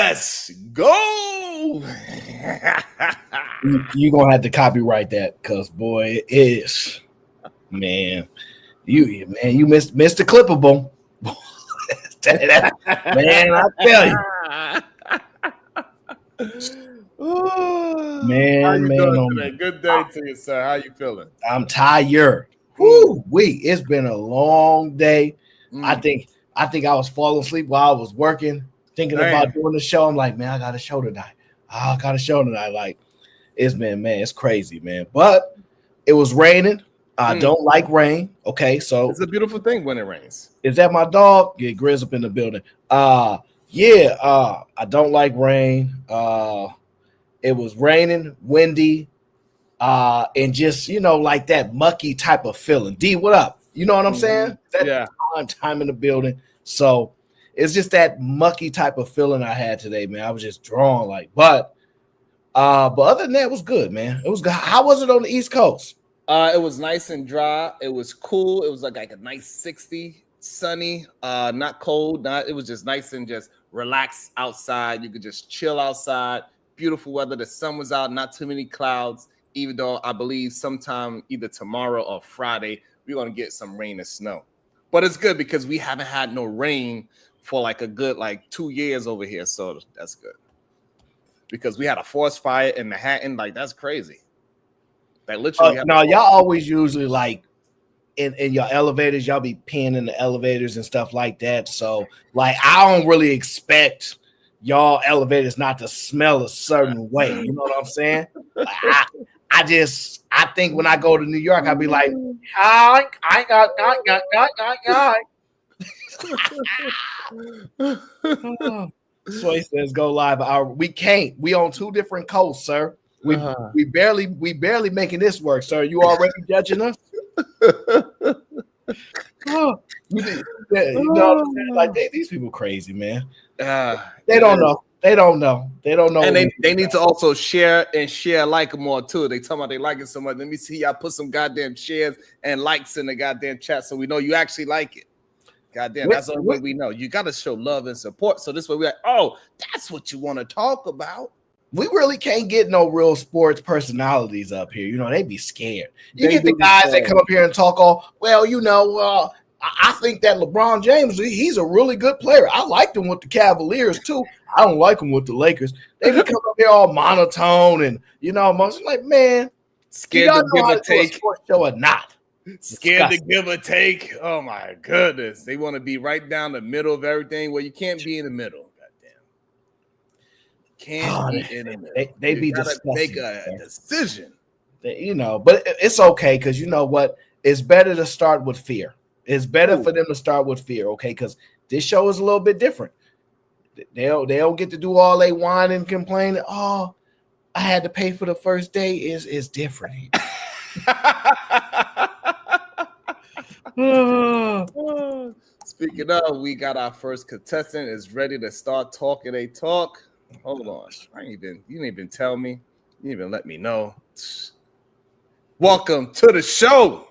Let's go. You're going to have to copyright that because, boy, it is. Man, you missed the clippable. Man, I tell you. Man, how you doing today? Man. Good day to you, sir. How you feeling? I'm tired. It's been a long day. I think I was falling asleep while I was working, thinking about doing the show. I'm like, man, I got a show tonight. Like, it's been, man, it's crazy, man. But it was raining. I don't like rain. Okay, so it's a beautiful thing when it rains. Is that my dog? Yeah, Grizz up in the building. I don't like rain. It was raining, windy, and just, like that mucky type of feeling. D, what up? You know what I'm saying? Time in the building. So it's just that mucky type of feeling I had today, man. I was just drawn but other than that, it was good, man. It was good. How was it on the East Coast? It was nice and dry. It was cool. It was like a nice 60, sunny, not cold. It was just nice and just relaxed outside. You could just chill outside. Beautiful weather. The sun was out, not too many clouds, even though I believe sometime either tomorrow or Friday, we're going to get some rain and snow. But it's good because we haven't had no rain for a good 2 years over here. So that's good. Because we had a forest fire in Manhattan. That's crazy. Literally y'all always usually in your elevators, y'all be peeing in the elevators and stuff like that. So I don't really expect y'all elevators not to smell a certain way. You know what I'm saying? I think when I go to New York, I'll be like, hi. Sway says go live. We can't. We on two different coasts, sir. We barely making this work, sir. You already judging us? You know what I'm saying? These people crazy, man. They don't know. And they need to also share more too. They talking about they like it so much. Let me see y'all put some goddamn shares and likes in the goddamn chat so we know you actually like it. Goddamn, that's the only way we know. You got to show love and support. So this way we're like, oh, that's what you want to talk about. We really can't get no real sports personalities up here. They be scared. You get the guys that come up here and talk I think that LeBron James, he's a really good player. I liked him with the Cavaliers too. I don't like him with the Lakers. They come up here all monotone and, most like, man, scared to give a take. Sports show or not. Scared to give a take. Oh my goodness. They want to be right down the middle of everything. Well, you can't be in the middle. They be disgusting. Make a decision. But it's okay because you know what? It's better to start with fear. It's better for them to start with fear, okay? Because this show is a little bit different. They don't get to do all they whine and complain. Oh, I had to pay for the first day. Is different. Speaking of, we got our first contestant is ready to start talking a talk. Hold on. You didn't even tell me. You didn't even let me know. Welcome to the show.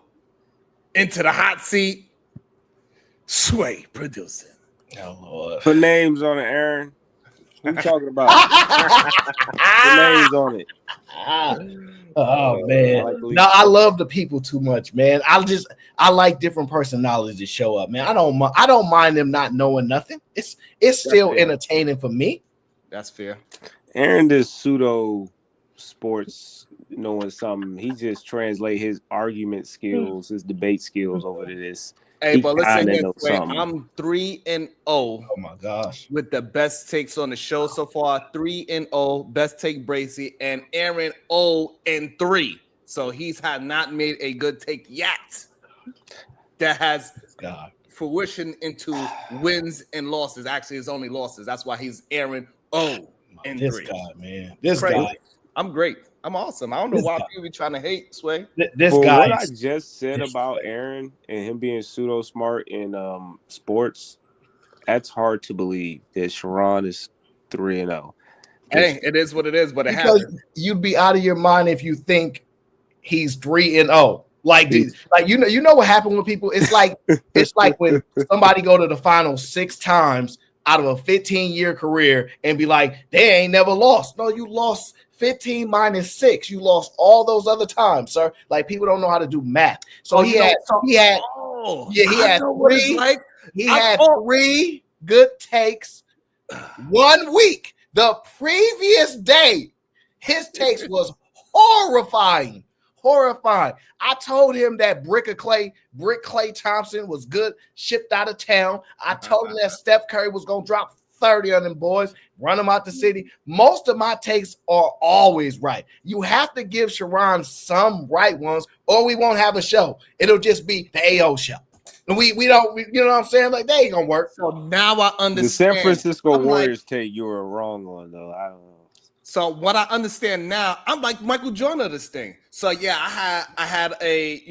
Into the hot seat. Sway producing. Oh, Lord. Put names on it, Aaron. Who you talking about? Put names on it. Oh, man. No, I love the people too much, man. I like different personalities to show up, man. I don't mind them not knowing nothing. It's still entertaining for me. That's fair. Aaron does pseudo sports knowing something. He just translate his argument skills, his debate skills over to this. Hey, but listen this way. I'm 3-0. Oh my gosh. With the best takes on the show so far. 3-0. Best take Bracy and Aaron 0-3. So he's had not made a good take yet. That has fruition into wins and losses. Actually, it's only losses. That's why he's Aaron 0-3. This guy, man. This guy. I'm great. I'm awesome. I don't know why people be trying to hate Sway. This guy. What I just said about Aaron and him being pseudo smart in sports, that's hard to believe that Sharon is 3-0. Hey, it is what it is, but it happens. You'd be out of your mind if you think he's 3-0. Like you know what happened with people? It's like when somebody go to the final 6 times, out of a 15-year career and be like, they ain't never lost. No, you lost 15 minus 6. You lost all those other times, sir. Like, people don't know how to do math. So he had three good takes 1 week. The previous day, his takes was horrifying. I told him that Brick Clay Thompson was good, shipped out of town. I told him that Steph Curry was going to drop 30 on them boys, run them out the city. Most of my takes are always right. You have to give Sharon some right ones, or we won't have a show. It'll just be the AO show. And we don't, you know what I'm saying? Like, they ain't going to work. So now I understand. The San Francisco Warriors take you were wrong on, though. I don't know. So what I understand now, I'm like Michael Jordan of this thing. So yeah, I had a,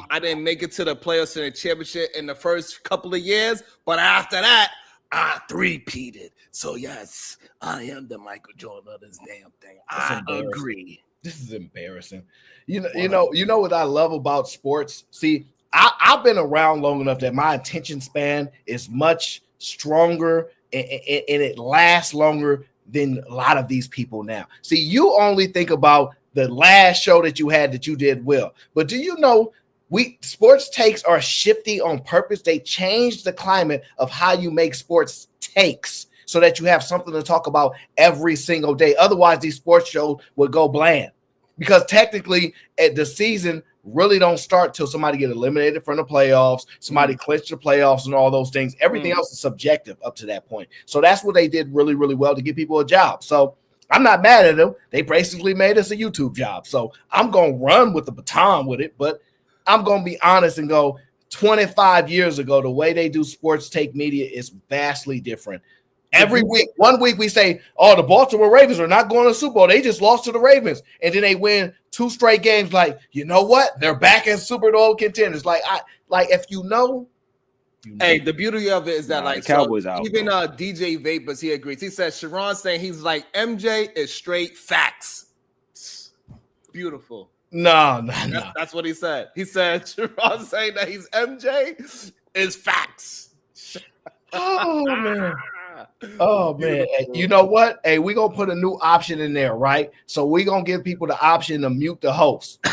I didn't make it to the playoffs and the championship in the first couple of years, but after that, I three-peated. So yes, I am the Michael Jordan of this damn thing. I agree. This is embarrassing. You know what I love about sports? See, I've been around long enough that my attention span is much stronger and it lasts longer than a lot of these people now. See, you only think about the last show that you had that you did well. But do you know sports takes are shifty on purpose? They change the climate of how you make sports takes so that you have something to talk about every single day. Otherwise, these sports shows would go bland. Because technically, at the season really don't start till somebody get eliminated from the playoffs, somebody clinch the playoffs and all those things. Everything else is subjective up to that point. So that's what they did really, really well to give people a job. So I'm not mad at them. They basically made us a YouTube job. So I'm going to run with the baton with it, but I'm going to be honest and go 25 years ago, the way they do sports take media is vastly different. Every week, 1 week we say, oh, the Baltimore Ravens are not going to the Super Bowl. They just lost to the Ravens. And then they win 2 straight games. Like, you know what? They're back in Super Bowl contenders. If you know. Hey, the beauty of it is that the Cowboys out. Even DJ Vapors, he agrees. He says Sharon's saying he's like MJ is straight facts. Beautiful. No. That's what he said. He said Sharon's saying that he's MJ is facts. Oh man. Hey, you know what? Hey, we're gonna put a new option in there, right? So we're gonna give people the option to mute the host.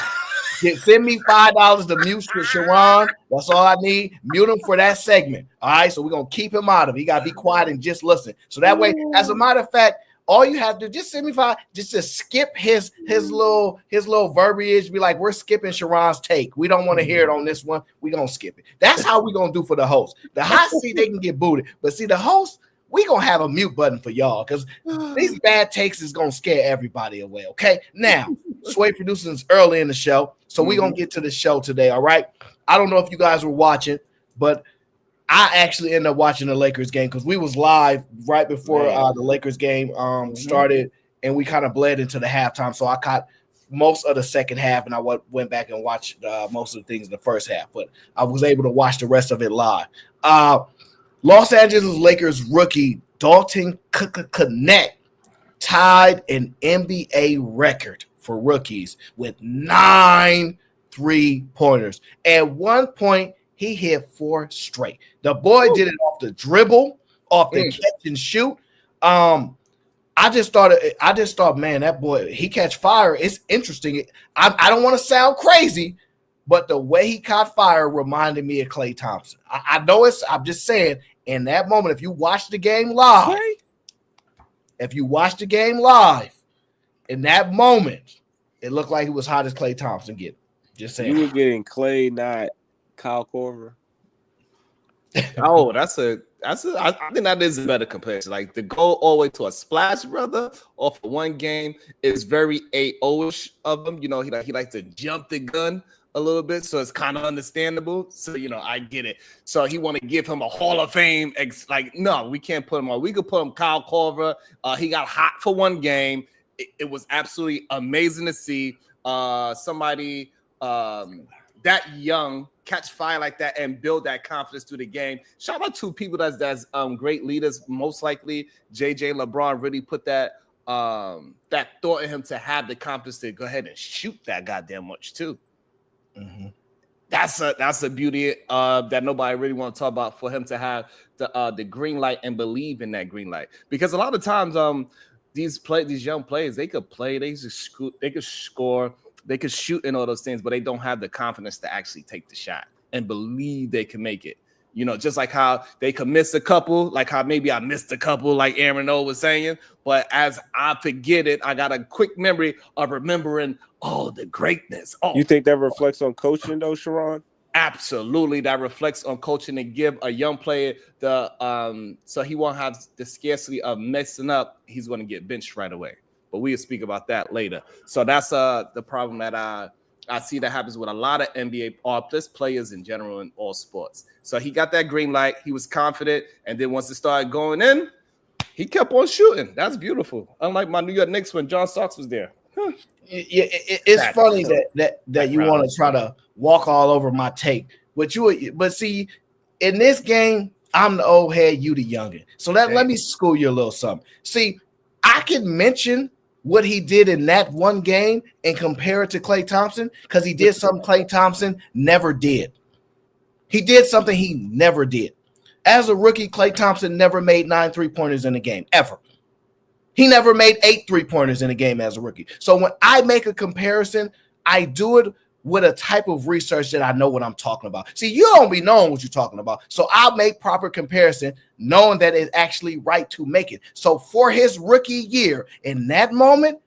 Send me $5 to mute Sharon. That's all I need. Mute him for that segment. All right. So we're gonna keep him out of it. He gotta be quiet and just listen. So that way, as a matter of fact, all you have to do, just send me $5, just to skip his little verbiage. Be like, we're skipping Sharon's take. We don't want to hear it on this one. We're gonna skip it. That's how we're gonna do for the host. The hot seat, they can get booted. But see, the host, we gonna have a mute button for y'all because these bad takes is gonna scare everybody away. Okay. Now, Sway producing is early in the show. So we're gonna get to the show today. All right. I don't know if you guys were watching, but I actually ended up watching the Lakers game because we was live right before the Lakers game started, and we kind of bled into the halftime. So I caught most of the second half, and I went back and watched most of the things in the first half. But I was able to watch the rest of it live. Los Angeles Lakers rookie Dalton Knecht tied an NBA record for rookies with 9 3-pointers. At one point, he hit 4 straight. The boy did it off the dribble, off the catch and shoot. I just thought, man, that boy, he catch fire. It's interesting. I don't want to sound crazy, but the way he caught fire reminded me of Klay Thompson. I know I'm just saying, in that moment, if you watch the game live, in that moment, it looked like he was hot as Klay Thompson get. Just saying. You were getting Klay, not Kyle Korver. Oh, I think that is a better comparison. Like, to go all the way to a splash, brother, off of one game is very AO-ish of him. You know, he likes to jump the gun a little bit, so it's kind of understandable. So, I get it. So he want to give him a Hall of Fame. No, we can't put him on. We could put him Kyle Korver. He got hot for one game. It was absolutely amazing to see somebody that young catch fire like that and build that confidence through the game. Shout out to people that's great leaders. Most likely, JJ LeBron really put that thought in him to have the confidence to go ahead and shoot that goddamn much too. Mm-hmm. That's a beauty that nobody really want to talk about, for him to have the green light and believe in that green light. Because a lot of times these young players, they could play, they could score, they could shoot and all those things, but they don't have the confidence to actually take the shot and believe they can make it. You know, just like how they could miss a couple, like how maybe I missed a couple, like Aaron O was saying. But as I forget it, I got a quick memory of remembering, the greatness. Oh, You think that reflects on coaching, though, Sharon? absolutely, that reflects on coaching and give a young player the so he won't have the scarcity of messing up. He's going to get benched right away. But we'll speak about that later. So that's the problem that I see that happens with a lot of NBA or just players in general in all sports. So he got that green light. He was confident. And then once it started going in, he kept on shooting. That's beautiful. Unlike my New York Knicks when John Starks was there. It's funny that you want to try to walk all over my take. But see, in this game, I'm the old head, you the youngin. So let me school you a little something. See, I can mention what he did in that one game and compare it to Klay Thompson because he did something Klay Thompson never did. He did something he never did. As a rookie, Klay Thompson never made 9 3-pointers in a game, ever. He never made 8 3-pointers in a game as a rookie. So when I make a comparison, I do it with a type of research that I know what I'm talking about. See, you don't be knowing what you're talking about. So I'll make proper comparison knowing that it's actually right to make it. So for his rookie year, in that moment,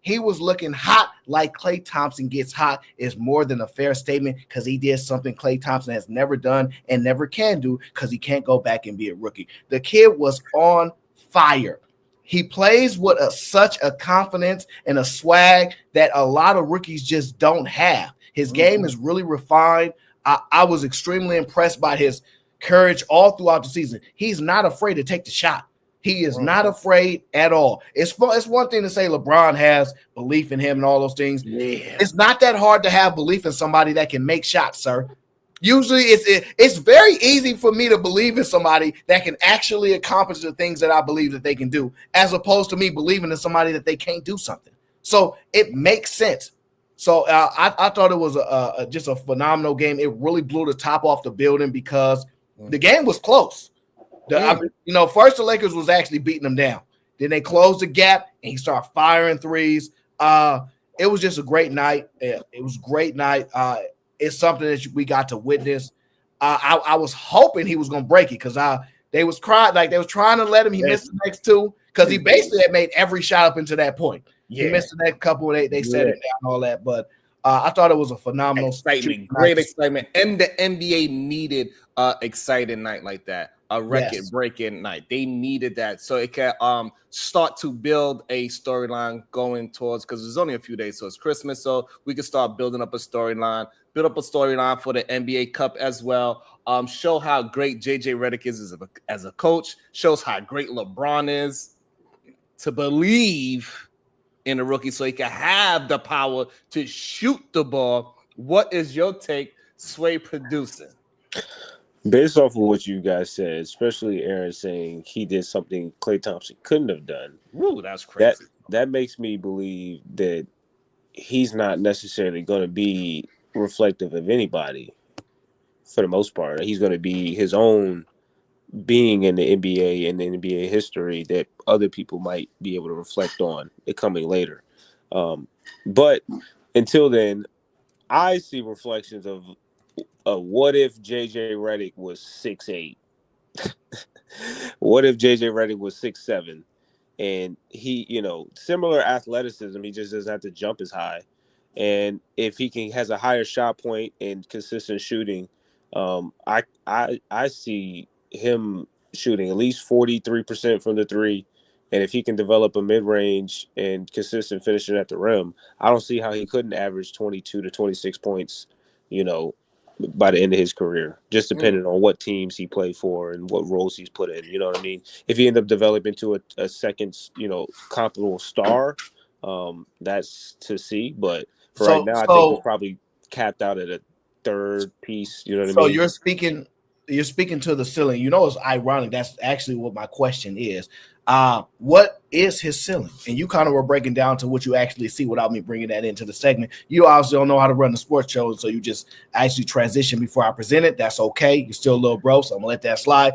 he was looking hot like Klay Thompson gets hot is more than a fair statement because he did something Klay Thompson has never done and never can do because he can't go back and be a rookie. The kid was on fire. He plays with such a confidence and a swag that a lot of rookies just don't have. His game is really refined. I was extremely impressed by his courage all throughout the season. He's not afraid to take the shot. He is not afraid at all. It's one thing to say LeBron has belief in him and all those things. Yeah. It's not that hard to have belief in somebody that can make shots, sir. Usually it's very easy for me to believe in somebody that can actually accomplish the things that I believe that they can do, as opposed to me believing in somebody that they can't do something. So it makes sense. So I thought it was just a phenomenal game. It really blew the top off the building because the game was close. First the Lakers was actually beating them down. Then they closed the gap and he started firing threes. It was just a great night. It was a great night. It's something that we got to witness. I was hoping he was going to break it because they was crying, like they was trying to let him. He missed the next 2 because he basically had made every shot up until that point. Yeah. He missed the next couple. They set it down and all that. But I thought it was a phenomenal excitement, great excitement. And the NBA needed exciting night like that. A record-breaking night. They needed that so it can start to build a storyline going towards, because there's only a few days, so it's Christmas, so we can start building up a storyline, for the NBA Cup as well. Show how great JJ Redick is as a coach. Shows how great LeBron is to believe in a rookie, so he can have the power to shoot the ball. What is your take, Sway Producing? Based off of what you guys said, especially Aaron saying he did something Klay Thompson couldn't have done. Ooh, that's crazy. That makes me believe that he's not necessarily going to be reflective of anybody for the most part. He's going to be his own being in the NBA and the NBA history that other people might be able to reflect on it coming later. But until then, I see reflections of what if JJ Redick was 6'8"? What if JJ Redick was 6'7"? And he, similar athleticism, he just doesn't have to jump as high. And if he has a higher shot point and consistent shooting, I see him shooting at least 43% from the 3. And if he can develop a mid-range and consistent finishing at the rim, I don't see how he couldn't average 22 to 26 points, by the end of his career, just depending on what teams he played for and what roles he's put in. You know what I mean? If he ended up developing to a second, comparable star, that's to see. But right now, I think he's probably capped out at a third piece. You know what I mean? So you're speaking you're speaking to the ceiling. You know, it's ironic. That's actually what my question is. What is his ceiling? And you kind of were breaking down to what you actually see without me bringing that into the segment. You obviously don't know how to run the sports show, so you just actually transition before I present it. That's okay. You're still a little bro, so I'm gonna let that slide.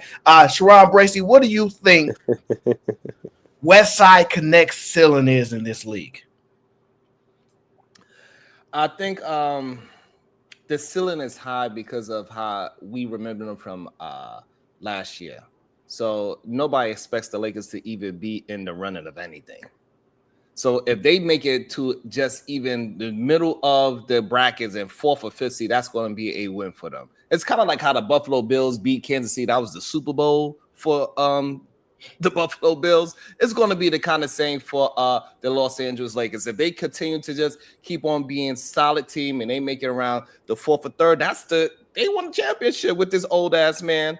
Sharon Bracey, what do you think Westside Connect's ceiling is in this league? I think the ceiling is high because of how we remember them from last year. So nobody expects the Lakers to even be in the running of anything. So if they make it to just even the middle of the brackets and 4th or 5th seed, that's going to be a win for them. It's kind of like how the Buffalo Bills beat Kansas City. That was the Super Bowl for the Buffalo Bills. It's going to be the kind of same for the Los Angeles Lakers. If they continue to just keep on being solid team and they make it around the 4th or 3rd, they won the championship with this old ass man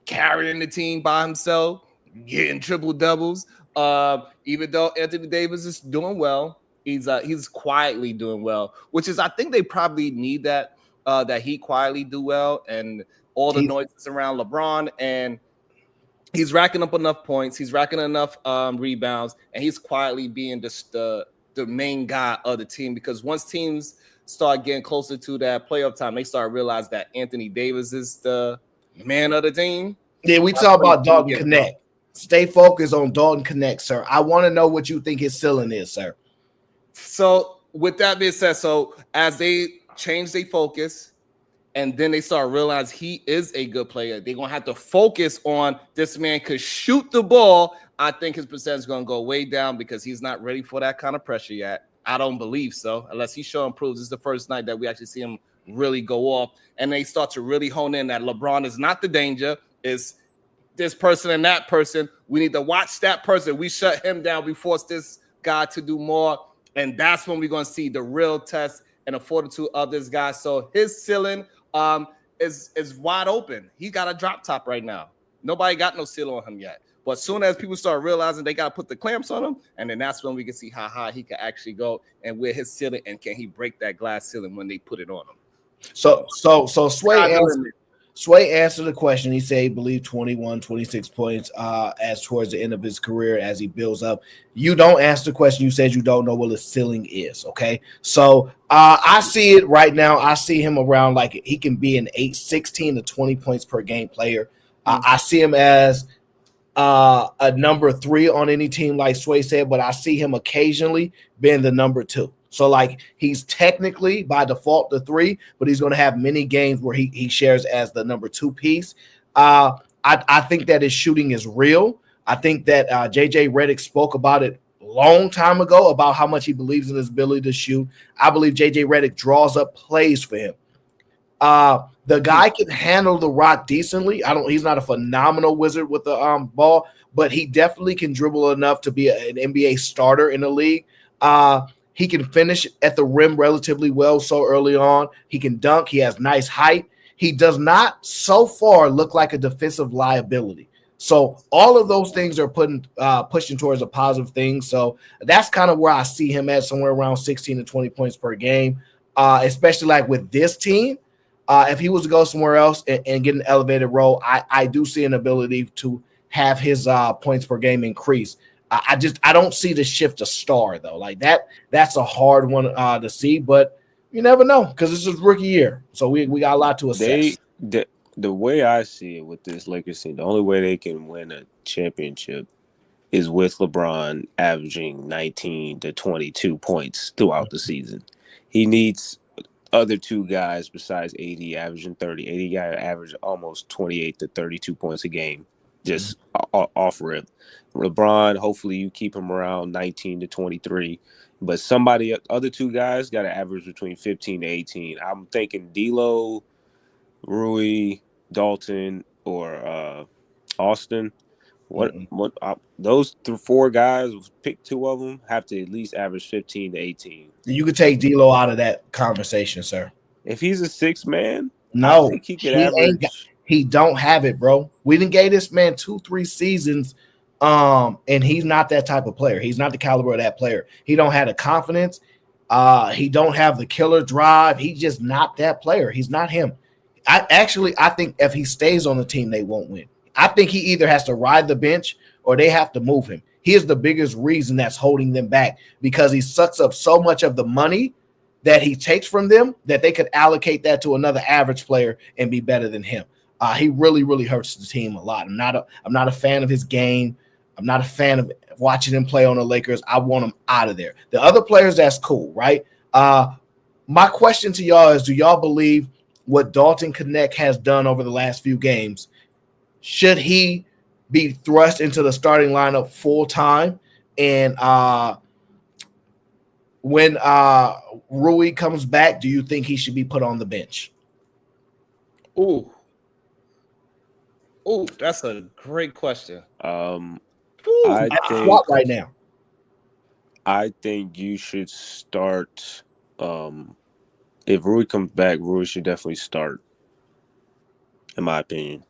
carrying the team by himself, getting triple doubles. Even though Anthony Davis is doing well, he's quietly doing well, which is I think they probably need that he quietly do well, and all the noises around LeBron, and he's racking up enough points, he's racking enough rebounds, and he's quietly being just the main guy of the team, because once teams start getting closer to that playoff time, they start realize that Anthony Davis is the man of the team. Yeah, we talk about Dalton Connect. Stay focused on Dalton Connect, sir. I want to know what you think his ceiling is, sir. So with that being said, so as they change their focus and then they start realizing he is a good player, they're going to have to focus on this man could shoot the ball. I think his percentage is going to go way down because he's not ready for that kind of pressure yet. I don't believe so, unless he show improves. This is the first night that we actually see him really go off, and they start to really hone in that LeBron is not the danger, is this person and that person. We need to watch that person. We shut him down. We force this guy to do more, and that's when we're going to see the real test and the fortitude of this guy. So his ceiling is wide open. He got a drop top right now. Nobody got no seal on him yet. But as soon as people start realizing they got to put the clamps on him, and then that's when we can see how high he can actually go and where his ceiling, and can he break that glass ceiling when they put it on him. So Sway answered the question. He said he believed 21, 26 points as towards the end of his career as he builds up. You don't answer the question. You said you don't know what his ceiling is, okay? So I see it right now. I see him around like he can be an 16 to 20 points per game player. I see him as a number 3 on any team, like Sway said, but I see him occasionally being the number 2. So, like, he's technically by default the 3, but he's going to have many games where he shares as the number 2 piece. I think that his shooting is real. I think that JJ Redick spoke about it a long time ago about how much he believes in his ability to shoot. I believe JJ Redick draws up plays for him. The guy can handle the rock decently. He's not a phenomenal wizard with the ball, but he definitely can dribble enough to be an NBA starter in the league. He can finish at the rim relatively well so early on. He can dunk. He has nice height. He does not so far look like a defensive liability. So all of those things are pushing towards a positive thing. So that's kind of where I see him at, somewhere around 16 to 20 points per game, especially like with this team. If he was to go somewhere else and get an elevated role, I do see an ability to have his points per game increase. I don't see the shift to star though. Like that's a hard one to see, but you never know because this is rookie year, so we got a lot to assess. The way I see it with this Lakers team, the only way they can win a championship is with LeBron averaging 19 to 22 points throughout the season. He needs other 2 guys besides AD averaging 30. AD guy average almost 28 to 32 points a game, just off rip. LeBron, hopefully you keep him around 19 to 23. But other 2 guys got to average between 15 to 18. I'm thinking D'Lo, Rui, Dalton, or Austin. Those 4 guys, pick 2 of them, have to at least average 15 to 18. You could take D'Lo out of that conversation, sir. If he's a 6 man, no, I think he could average. He don't have it, bro. We didn't gave this man 2-3 seasons, and he's not that type of player. He's not the caliber of that player. He don't have the confidence. He don't have the killer drive. He's just not that player. He's not him. I think if he stays on the team, they won't win. I think he either has to ride the bench or they have to move him. He is the biggest reason that's holding them back because he sucks up so much of the money that he takes from them that they could allocate that to another average player and be better than him. He really, really hurts the team a lot. I'm not a fan of his game. I'm not a fan of watching him play on the Lakers. I want him out of there. The other players, that's cool, right? My question to y'all is, do y'all believe what Dalton Knecht has done over the last few games? Should he be thrust into the starting lineup full time? And when Rui comes back, do you think he should be put on the bench? Ooh, that's a great question. I think right now. I think you should start. If Rui comes back, Rui should definitely start. In my opinion,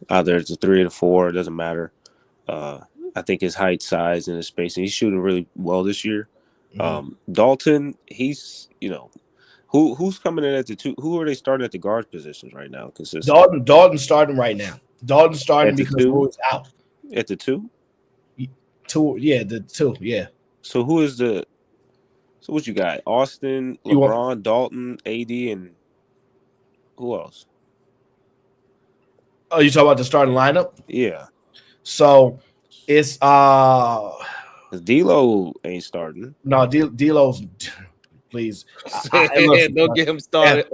either it's a 3 or 4, it doesn't matter. I think his height, size, and his spacing, he's shooting really well this year. Dalton, he's who's coming in at the 2? Who are they starting at the guard positions right now? Dalton starting right now. Dalton starting at the because 2? Rui's out. At the 2? 2, yeah, the 2, yeah. So who is the? So what you got? Austin, LeBron, Dalton, AD, and who else? Oh, you talking about the starting lineup? Yeah. So it's D'Lo ain't starting. No, D'Lo's. Please, don't get him started.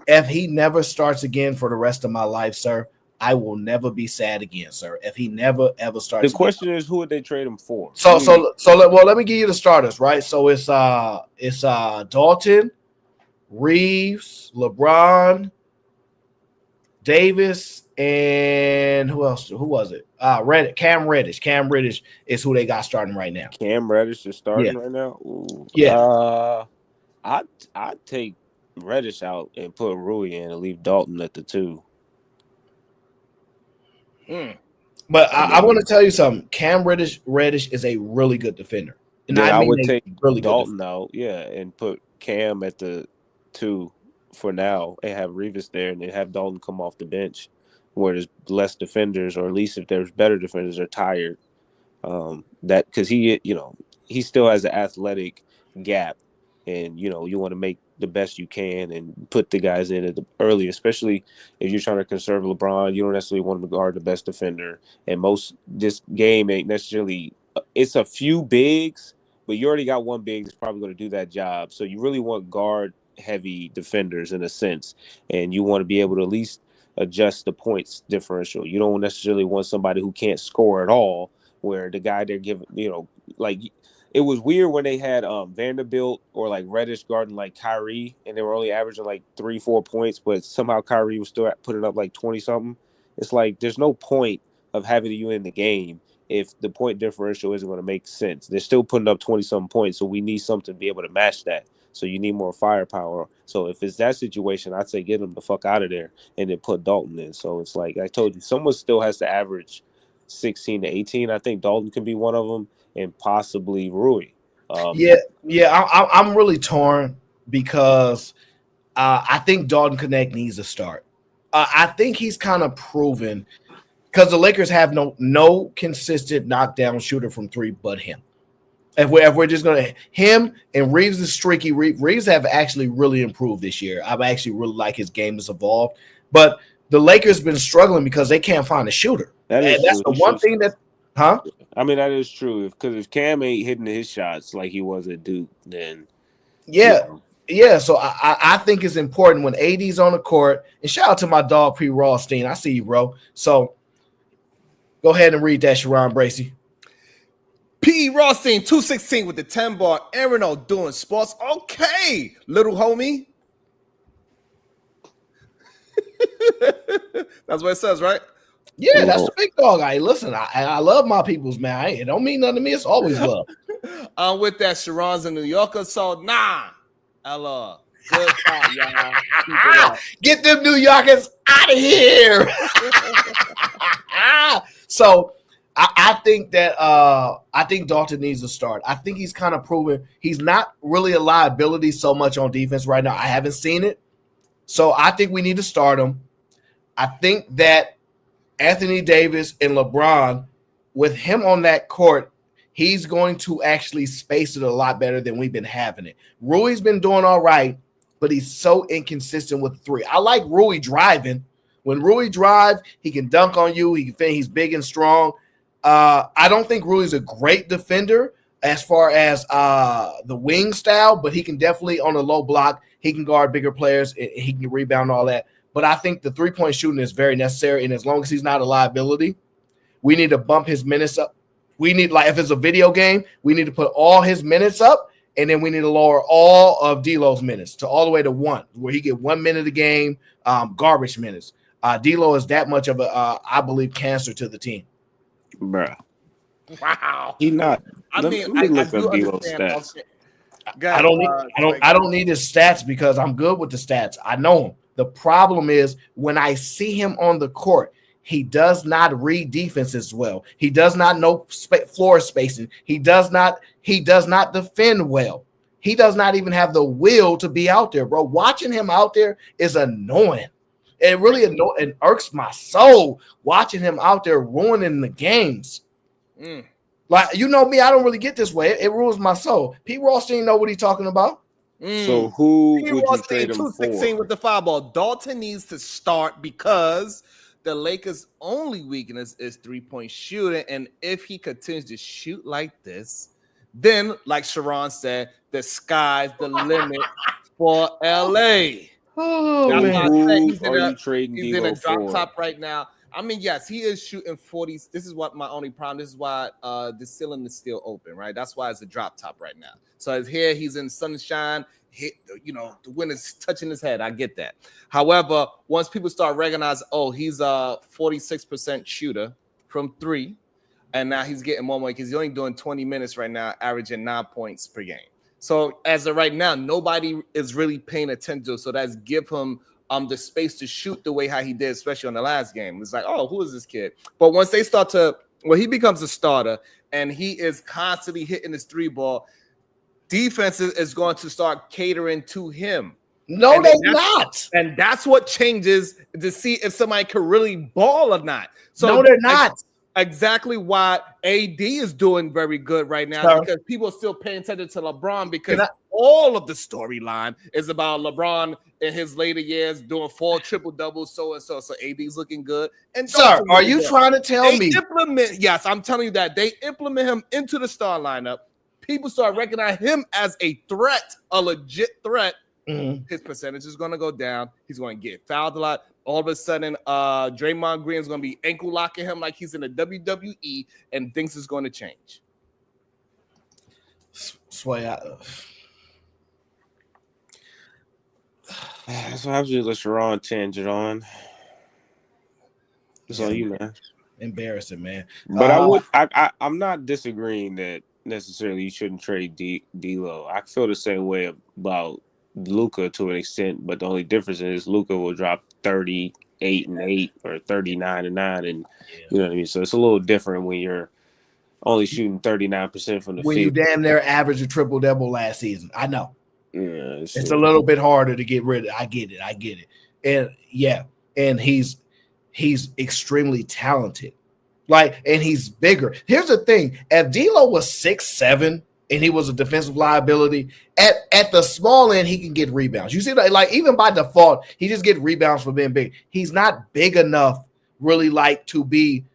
If he never starts again for the rest of my life, sir, I will never be sad again, sir. If he never ever starts. The question is, who would they trade him for? So let me give you the starters, right? So it's Dalton, Reeves, LeBron, Davis, and who else? Who was it? Cam Reddish. Cam Reddish is who they got starting right now. Cam Reddish is starting right now. Ooh. Yeah. I'd take Reddish out and put Rui in and leave Dalton at the 2. But I want to tell you something. Cam Reddish is a really good defender. And I would take really Dalton out, and put Cam at the 2 for now and have Reeves there and then have Dalton come off the bench where there's less defenders, or at least if there's better defenders are tired. That because he still has an athletic gap, and you want to make the best you can and put the guys in at the early, especially if you're trying to conserve LeBron. You don't necessarily want to guard the best defender, and this game ain't necessarily. It's a few bigs, but you already got one big that's probably going to do that job. So you really want guard heavy defenders in a sense, and you want to be able to at least adjust the points differential. You don't necessarily want somebody who can't score at all, where the guy they're giving, like it was weird when they had Vanderbilt or like Reddish guarding like Kyrie, and they were only averaging like 3-4 points, but somehow Kyrie was still putting up like 20 something. It's like there's no point of having you in the game if the point differential isn't going to make sense. They're still putting up 20 something points, so we need something to be able to match that. So you need more firepower. So if it's that situation, I'd say get them the fuck out of there and then put Dalton in. So it's like I told you, someone still has to average 16 to 18. I think Dalton can be one of them, and possibly Rui. I'm really torn because I think Dalton Knecht needs to start. I think he's kind of proven because the Lakers have no consistent knockdown shooter from 3 but him. If we're just going to him and Reeves is streaky. Reeves have actually really improved this year. I actually really like his game has evolved, but the Lakers been struggling because they can't find a shooter. That's the one thing that, I mean, that is true. Because if Cam ain't hitting his shots like he was at Duke, then yeah. So I think it's important when AD's on the court. And shout out to my dog P. Rothstein. I see you, bro. So go ahead and read that, Sharon Bracey. P. Rothstein, 216 with the 10-bar. Aaron doing sports. Okay, little homie. That's what it says, right? Yeah, that's the big dog. Listen, I love my peoples, man. It don't mean nothing to me. It's always love. With that, Sharon's a New Yorker, so Ella. Good shot, y'all. Get them New Yorkers out of here. So I think that I think Dalton needs to start. I think he's kind of proven he's not really a liability so much on defense right now. I haven't seen it. So I think we need to start him. I think that Anthony Davis and LeBron, with him on that court, he's going to actually space it a lot better than we've been having it. Rui's been doing all right, but he's so inconsistent with the three. I like Rui driving. When Rui drives, he can dunk on you. He can finish. He's big and strong. I don't think Rui's a great defender as far as the wing style, but he can definitely, on a low block, he can guard bigger players. He can rebound all that. But I think the three-point shooting is very necessary, and as long as he's not a liability, we need to bump his minutes up. We need, like, if it's a video game, we need to put all his minutes up, and then we need to lower all of D'Lo's minutes to all the way to 1, where he get 1 minute a game, garbage minutes. D'Lo is that much of a, I believe, cancer to the team. Bruh. Wow. He not. I let mean, me look I do up D'Lo's understand. stats. I don't need his stats because I'm good with the stats. I know him. The problem is when I see him on the court, he does not read defenses well. He does not know floor spacing. He does not defend well. He does not even have the will to be out there, bro. Watching him out there is annoying. It really annoys and irks my soul watching him out there ruining the games. Like, you know me, I don't really get this way. It ruins my soul. Pete Rothstein know what he's talking about. So who would you trade him for? 216 with the foul ball. Dalton needs to start because the Lakers' only weakness is three-point shooting. And if he continues to shoot like this, then, like Sharon said, the sky's the limit for LA. Oh, Who he's are you trading He's in D'Lo a drop for? top right now. I mean, yes, he is shooting 40s. This is what my only problem. This is why the ceiling is still open, right? That's why it's a drop top right now. So it's here, he's in sunshine. The wind is touching his head. I get that. However, once people start recognizing, oh, he's a 46% shooter from 3, and now he's getting more money because he's only doing 20 minutes right now, averaging 9 points per game. So as of right now, nobody is really paying attention to it. So that's give him the space to shoot the way how he did, especially on the last game. It's like, oh, who is this kid? But once they start to, he becomes a starter and he is constantly hitting this 3 ball, defense is going to start catering to him. No, they're not. And that's what changes to see if somebody can really ball or not. So no, they're not. Exactly why AD is doing very good right now, because people are still paying attention to LeBron, because all of the storyline is about LeBron in his later years doing 4 triple-doubles, so and so. So AD's looking good. And sir, are you trying to tell me? Yes, I'm telling you that. They implement him into the star lineup. People start recognizing him as a threat, a legit threat. His percentage is going to go down. He's going to get fouled a lot. All of a sudden, Draymond Green is going to be ankle locking him like he's in the WWE, and things is going to change. Sway out. So I have to let Sharon change it on. It's on you, man. Embarrassing, man. But I'm not disagreeing that necessarily you shouldn't trade D'Lo. I feel the same way about Luka to an extent, but the only difference is Luka will drop 38-8 or 39-9, and you know what I mean. So it's a little different when you're only shooting 39% from the when field. You damn near average a triple-double last season. I know. Yeah, it's a little bit harder to get rid of. I get it. And he's extremely talented. And he's bigger. Here's the thing: if D'Lo was 6'7" and he was a defensive liability, at the small end, he can get rebounds. You see that, even by default, he just get rebounds for being big. He's not big enough, really, to be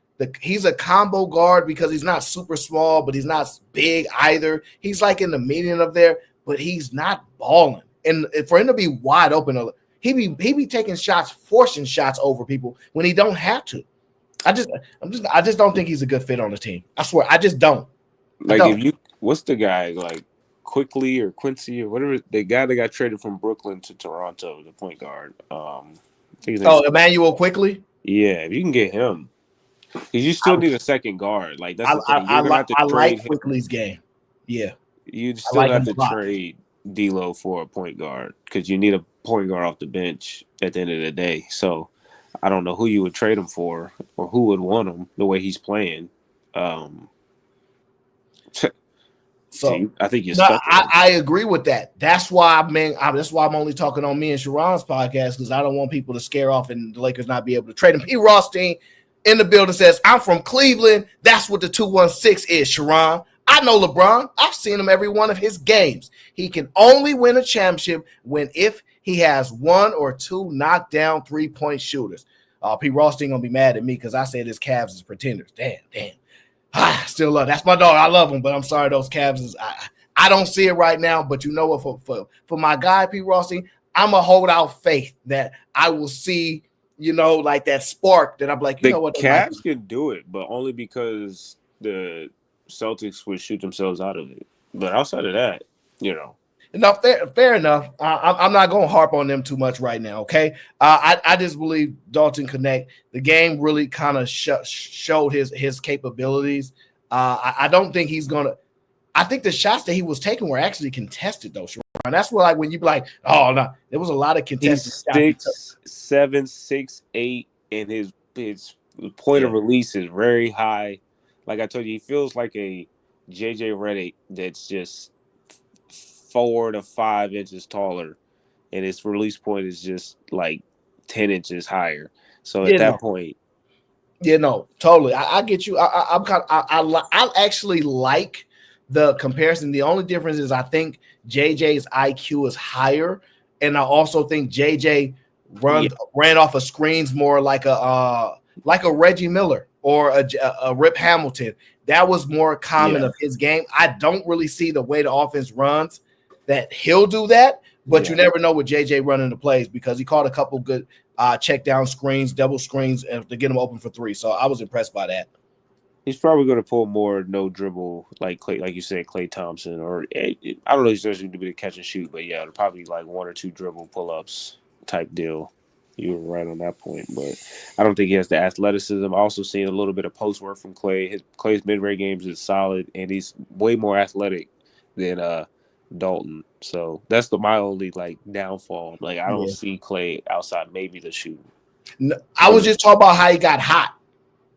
he's a combo guard because he's not super small, but he's not big either. He's in the median of there, but he's not balling. And for him to be wide open, he be taking shots, forcing shots over people when he don't have to. I just don't think he's a good fit on the team. I swear, I just don't. What's the guy Quickly or Quincy or whatever, the guy that got traded from Brooklyn to Toronto, the point guard. Emmanuel Quickly. Yeah, if you can get him, because you still need a second guard. That's the thing. I like Quickly's game. Yeah, you still have to trade D'Lo for a point guard because you need a point guard off the bench at the end of the day. So I don't know who you would trade him for or who would want him the way he's playing. So I think you're no, stuck. I agree with that. That's why, man. That's why I'm only talking on me and Sharon's podcast, because I don't want people to scare off and the Lakers not be able to trade him. P. Rothstein in the building says, "I'm from Cleveland. That's what the 216 is." Sharon, I know LeBron. I've seen him every one of his games. He can only win a championship if he has one or two knockdown 3-point shooters. P. Rothstein gonna be mad at me because I said his Cavs is pretenders. Damn. Still love. That's my dog. I love him, but I'm sorry, those Cavs is. I don't see it right now. But you know what? For my guy, P. Rothstein, I'm gonna hold out faith that I will see. Like that spark that I'm like, the know what? Cavs can do it, but only because the Celtics would shoot themselves out of it. But outside of that, No, fair enough. I'm not going to harp on them too much right now, okay? I just believe Dalton Connect, the game really kind of showed his capabilities. I don't think he's going to – I think the shots that he was taking were actually contested, though, Sharon. That's what, when you be like, oh, no. There was a lot of contested shots. 6'7", 6'8", and his point of release is very high. Like I told you, he feels like a JJ Redick that's just 4 to 5 inches taller, and his release point is just like 10 inches higher. So at that point, totally. I get you. I actually like the comparison. The only difference is I think JJ's IQ is higher, and I also think JJ ran off of screens more like a Reggie Miller or a Rip Hamilton. That was more common of his game. I don't really see the way the offense runs that he'll do that, but you never know with JJ running the plays because he caught a couple good check down screens, double screens to get him open for three. So I was impressed by that. He's probably going to pull more no dribble like Clay, like you said, Klay Thompson, or I don't know if he's going to be the catch and shoot, but yeah, probably like 1 or 2 dribble pull ups type deal. You were right on that point, but I don't think he has the athleticism. I also seen a little bit of post work from Klay. Klay's mid range games is solid, and he's way more athletic than Dalton. So that's my only downfall. Like I don't see Klay outside maybe the shooting. No, I was just talking about how he got hot.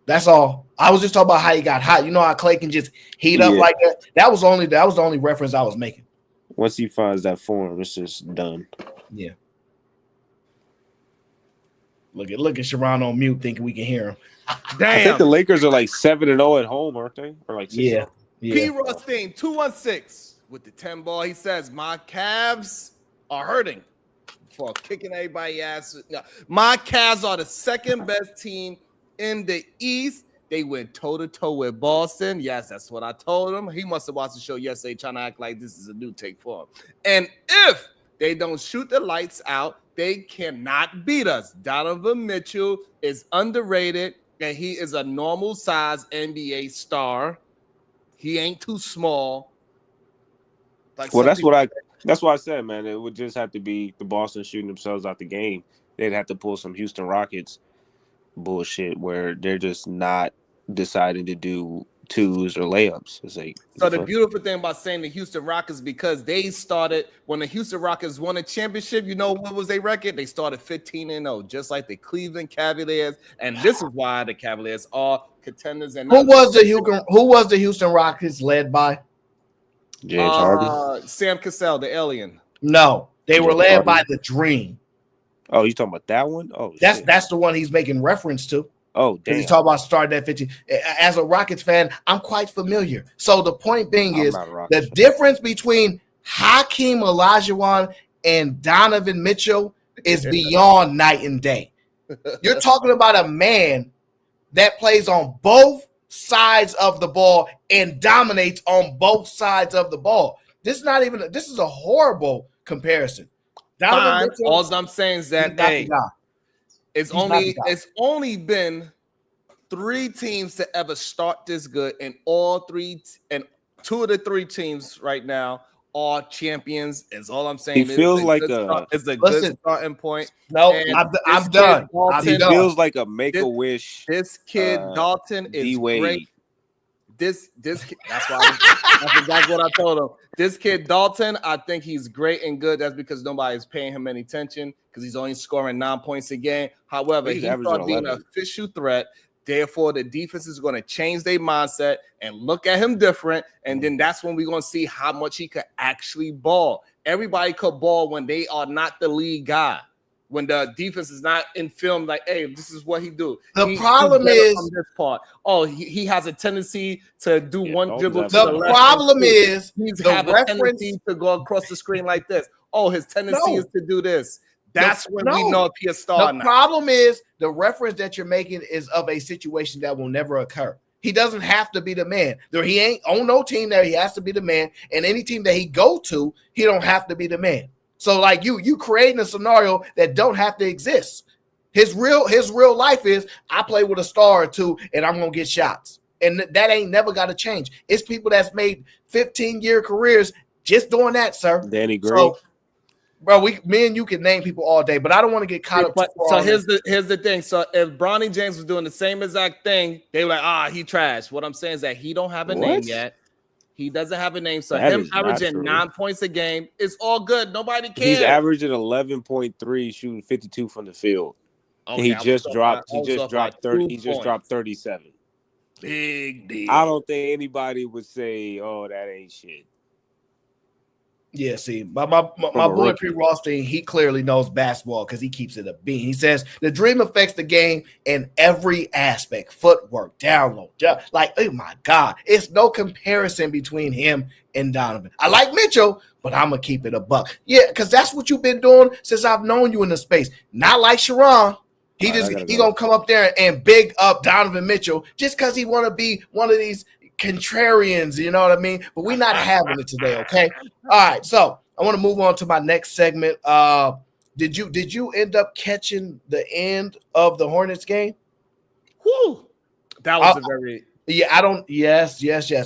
That's all. I was just talking about how he got hot. You know how Klay can just heat up like that. That was the only reference I was making. Once he finds that form, it's just done. Yeah. Look at Sharon on mute, thinking we can hear him. Damn. I think the Lakers are 7-0 at home, aren't they? Or 6-0? Yeah. P. Rothstein 216 with the 10 ball. He says my Cavs are hurting for kicking everybody's ass. No, my Cavs are the second best team in the East. They went toe-to-toe with Boston. Yes, that's what I told him. He must have watched the show yesterday trying to act like this is a new take for him. And if they don't shoot the lights out, they cannot beat us. Donovan Mitchell is underrated, and he is a normal size NBA star. He ain't too small. That's why I said, man, it would just have to be the Boston shooting themselves out the game. They'd have to pull some Houston Rockets bullshit where they're just not deciding to do twos or layups. It's so the beautiful thing about saying the Houston Rockets, because they started when the Houston Rockets won a championship, you know what was their record? They started 15-0, just like the Cleveland Cavaliers, and this is why the Cavaliers are contenders. And who was the Houston Rockets led by? James Harden, Sam Cassell, the alien. No, they were led by the Dream. Oh, you talking about that one? Oh, that's the one he's making reference to. Oh, damn. He's talking about starting at 15. As a Rockets fan, I'm quite familiar. So the point being is the difference between Hakeem Olajuwon and Donovan Mitchell is beyond night and day. You're talking about a man that plays on both sides of the ball and dominates on both sides of the ball. This is a horrible comparison. Fine. All I'm saying is that it's only been 3 teams to ever start this good, and and 2 of the 3 teams right now are champions. Is all I'm saying. He feels like it's a good starting point. No, I'm done. He feels like a Make-A-Wish. This kid Dalton is D-Wade. great. This kid, that's what I told him. This kid Dalton, I think he's great and good. That's because nobody's paying him any attention because he's only scoring 9 points a game. However, he started being an official threat. Therefore, the defense is going to change their mindset and look at him different. And then that's when we're going to see how much he could actually ball. Everybody could ball when they are not the lead guy. When the defense is not in film, like, hey, this is what he do. The problem is from this part. Oh, he has a tendency to do one dribble. The problem is he's have a tendency to go across the screen like this. Oh, his tendency is to do this. That's when we know if he's a star. The problem is the reference that you're making is of a situation that will never occur. He doesn't have to be the man. He ain't on no team that he has to be the man. And any team that he go to, he don't have to be the man. So like you creating a scenario that don't have to exist. His real life is I play with a star or two and I'm gonna get shots. And that ain't never got to change. It's people that's made 15-year careers just doing that, sir. Danny Green. So, bro, me and you can name people all day, but I don't want to get caught up. So here's the thing. So if Bronny James was doing the same exact thing, they were like, he trash. What I'm saying is that he don't have a name yet. He doesn't have a name. So him averaging 9 points a game is all good. Nobody cares. He's averaging 11.3, shooting 52 from the field. Okay, he just dropped 30. He just dropped 37. Big deal. I don't think anybody would say, "Oh, that ain't shit." Yeah, see, my boy P. Rothstein, he clearly knows basketball because he keeps it a bean. He says the dream affects the game in every aspect: footwork, download, like, oh my God, it's no comparison between him and Donovan. I like Mitchell, but I'm gonna keep it a buck. Yeah, because that's what you've been doing since I've known you in the space. Not like Sharon. He gonna come up there and big up Donovan Mitchell just because he want to be one of these contrarians, you know what I mean? But we're not having it today, okay? All right, so I want to move on to my next segment. Did you end up catching the end of the Hornets game? Whew. That was a very yes.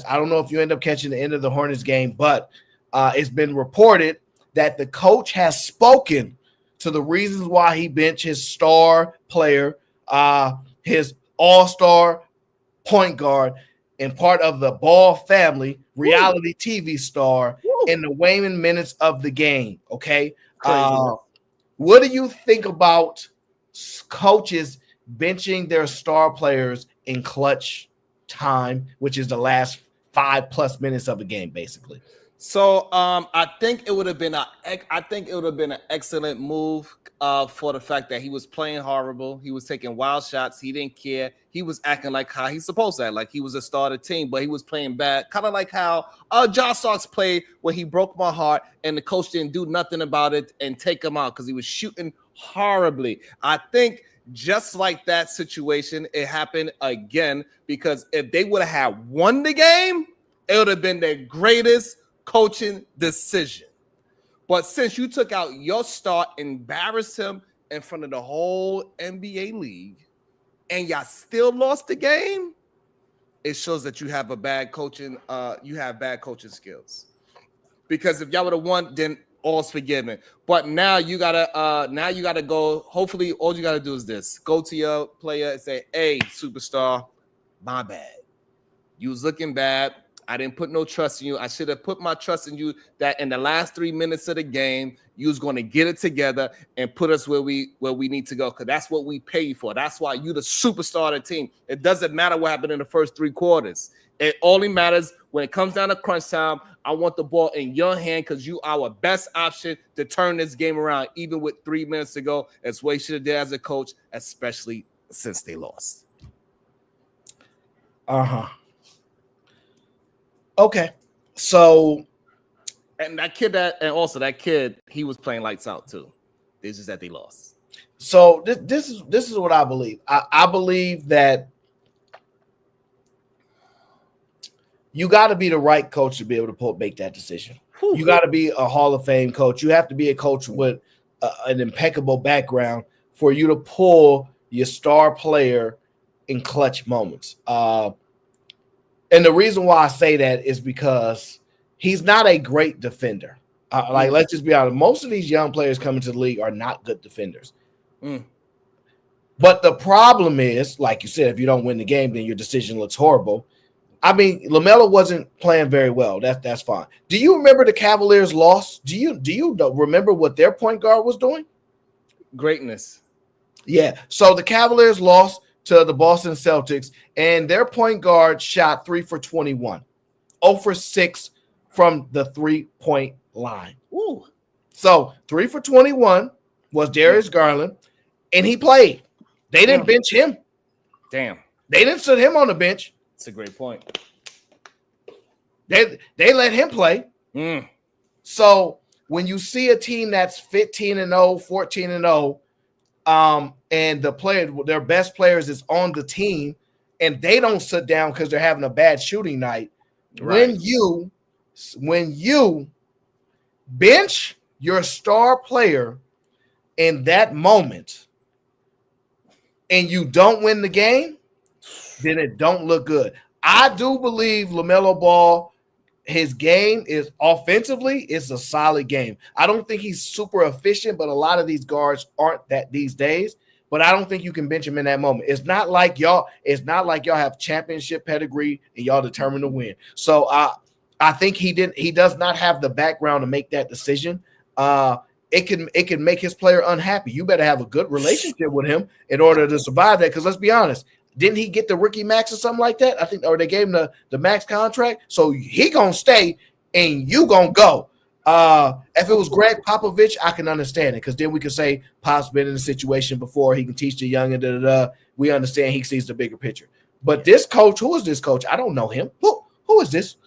I don't know if you end up catching the end of the Hornets game, but it's been reported that the coach has spoken to the reasons why he benched his star player, his all-star point guard, and part of the Ball family reality TV star in the waning minutes of the game. Okay. What do you think about coaches benching their star players in clutch time, which is the last 5+ minutes of the game, basically? So I think it would have been an excellent move for the fact that he was playing horrible. He was taking wild shots. He didn't care. He was acting like how he's supposed to act, like he was a starter team, but he was playing bad. Kind of like how Josh Starks played when he broke my heart and the coach didn't do nothing about it and take him out because he was shooting horribly. I think just like that situation, it happened again because if they would have had won the game, it would have been their greatest coaching decision. But since you took out your star, embarrassed him in front of the whole NBA league, and y'all still lost the game, it shows that you have bad coaching skills. Because if y'all would have won, then all's forgiven. But now you gotta go. Hopefully, all you gotta do is this: go to your player and say, "Hey, superstar, my bad. You was looking bad. I didn't put no trust in you. I should have put my trust in you that in the last 3 minutes of the game, you was going to get it together and put us where we need to go, because that's what we pay you for. That's why you the superstar of the team. It doesn't matter what happened in the first 3 quarters. It only matters when it comes down to crunch time. I want the ball in your hand because you are our best option to turn this game around, even with 3 minutes to go. That's what he should have did as a coach, especially since they lost. Okay, so and that kid, he was playing lights out too. It's just that they lost. So this is what I believe. I believe that you got to be the right coach to be able to make that decision. You got to be a Hall of Fame coach. You have to be a coach with an impeccable background for you to pull your star player in clutch moments. And the reason why I say that is because he's not a great defender. Let's just be honest. Most of these young players coming to the league are not good defenders. But the problem is, like you said, if you don't win the game, then your decision looks horrible. I mean, LaMelo wasn't playing very well. That's fine. Do you remember the Cavaliers' loss? Do you remember what their point guard was doing? Greatness. Yeah. So the Cavaliers lost to the Boston Celtics, and their point guard shot 3 for 21, 0 for 6 from the 3-point line. Ooh. So 3 for 21 was Darius Garland, and he played. They didn't bench him. Damn. They didn't sit him on the bench. That's a great point. They let him play. So when you see a team that's 15-0, 14-0, and their best players is on the team, and they don't sit down because they're having a bad shooting night. Right. When you bench your star player in that moment, and you don't win the game, then it don't look good. I do believe LaMelo Ball, his game is offensively, it's a solid game. I don't think he's super efficient, but a lot of these guards aren't that these days. But I don't think you can bench him in that moment. It's not like y'all have championship pedigree and y'all determined to win. So I think he does not have the background to make that decision. It can make his player unhappy. You better have a good relationship with him in order to survive that. Because let's be honest, didn't he get the rookie max or something like that? I think, or they gave him the max contract. So he gonna stay and you gonna go. If it was Greg Popovich, I can understand it, because then we could say Pop's been in a situation before. He can teach the young and we understand he sees the bigger picture. But this coach, who is this coach? I don't know him. Who is this?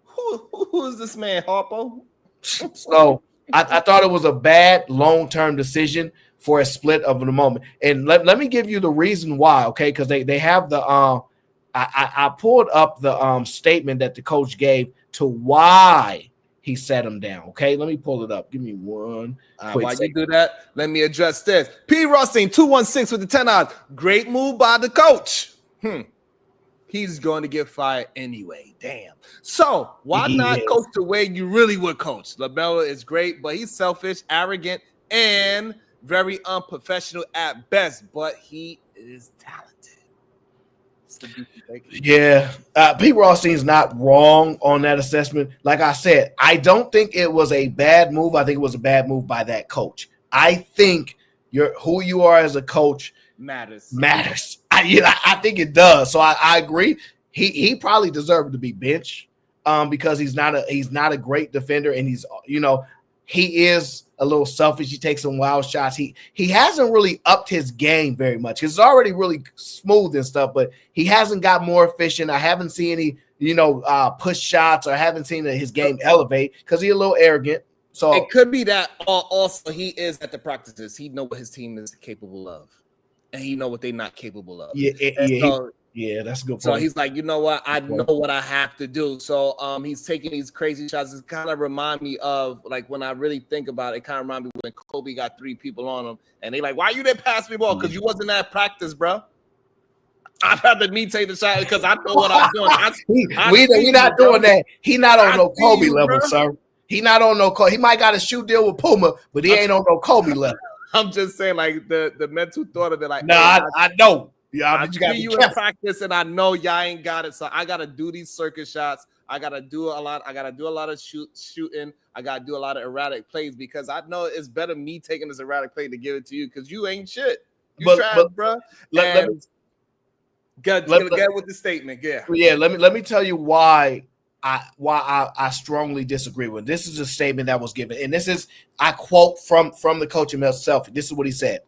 Who is this man, Harpo? So I thought it was a bad long-term decision for a split of the moment. And let me give you the reason why, okay? Because they have the I pulled up the statement that the coach gave to why he set him down. Okay, let me pull it up. Give me one. While you do that, let me address this. P. Rossing 216 with the 10 odds. Great move by the coach. He's going to get fired anyway. Damn. So why not coach the way you really would coach? LaMelo is great, but he's selfish, arrogant, and very unprofessional at best. But he is talented. Yeah, Pete Rothstein's not wrong on that assessment. Like I said, I don't think it was a bad move. I think it was a bad move by that coach. I think who you are as a coach matters. I think it does. So I agree. He probably deserved to be benched because he's not a great defender, and he is a little selfish. He takes some wild shots. He hasn't really upped his game very much. He's already really smooth and stuff, but he hasn't got more efficient. I haven't seen any, push shots, or I haven't seen his game elevate because he's a little arrogant. So it could be that also he is at the practices. He know what his team is capable of, and he know what they're not capable of. Yeah, that's a good point. So he's like, you know what? I know what I have to do. So he's taking these crazy shots. It kind of remind me of, like, when I really think about it, kind of remind me when Kobe got 3 people on him, and they like, why you didn't pass me ball? Because you wasn't at practice, bro. I'd rather me take the shot because I know what I'm doing. We not doing that. He not on no Kobe level, sir. He not on no Kobe. He might got a shoe deal with Puma, but he ain't on no Kobe level. I'm just saying, like, the mental thought of it, like, I know. Yeah, I see you in practice, and I know y'all ain't got it, so I gotta do these circuit shots. I gotta do a lot. I gotta do a lot of shooting. I gotta do a lot of erratic plays because I know it's better me taking this erratic play to give it to you because you ain't shit. You trash, bro. Let me get with the statement. Yeah. Let me tell you why I strongly disagree with. This is a statement that was given, and I quote from the coach himself. This is what he said.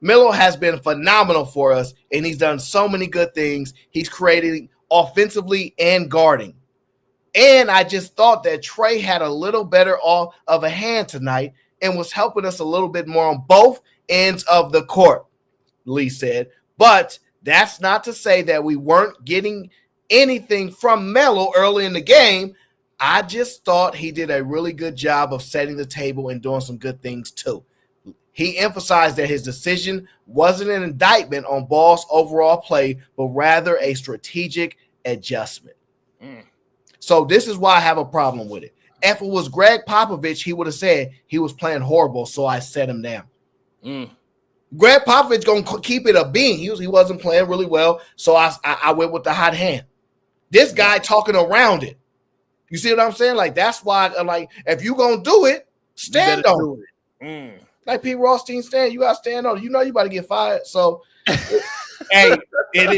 Melo has been phenomenal for us, and he's done so many good things. He's creating offensively and guarding. And I just thought that Tre had a little better of a hand tonight and was helping us a little bit more on both ends of the court, Lee said. But that's not to say that we weren't getting anything from Melo early in the game. I just thought he did a really good job of setting the table and doing some good things too. He emphasized that his decision wasn't an indictment on Ball's overall play, but rather a strategic adjustment. So this is why I have a problem with it. If it was Greg Popovich, he would have said he was playing horrible, so I set him down. Greg Popovich going to keep it a bean. He wasn't playing really well, so I went with the hot hand. This guy talking around it. You see what I'm saying? Like, that's why, like, if you're going to do it, stand on it. Like Pete Rothstein stand, you got to stand on it. You know you about to get fired. So Hey,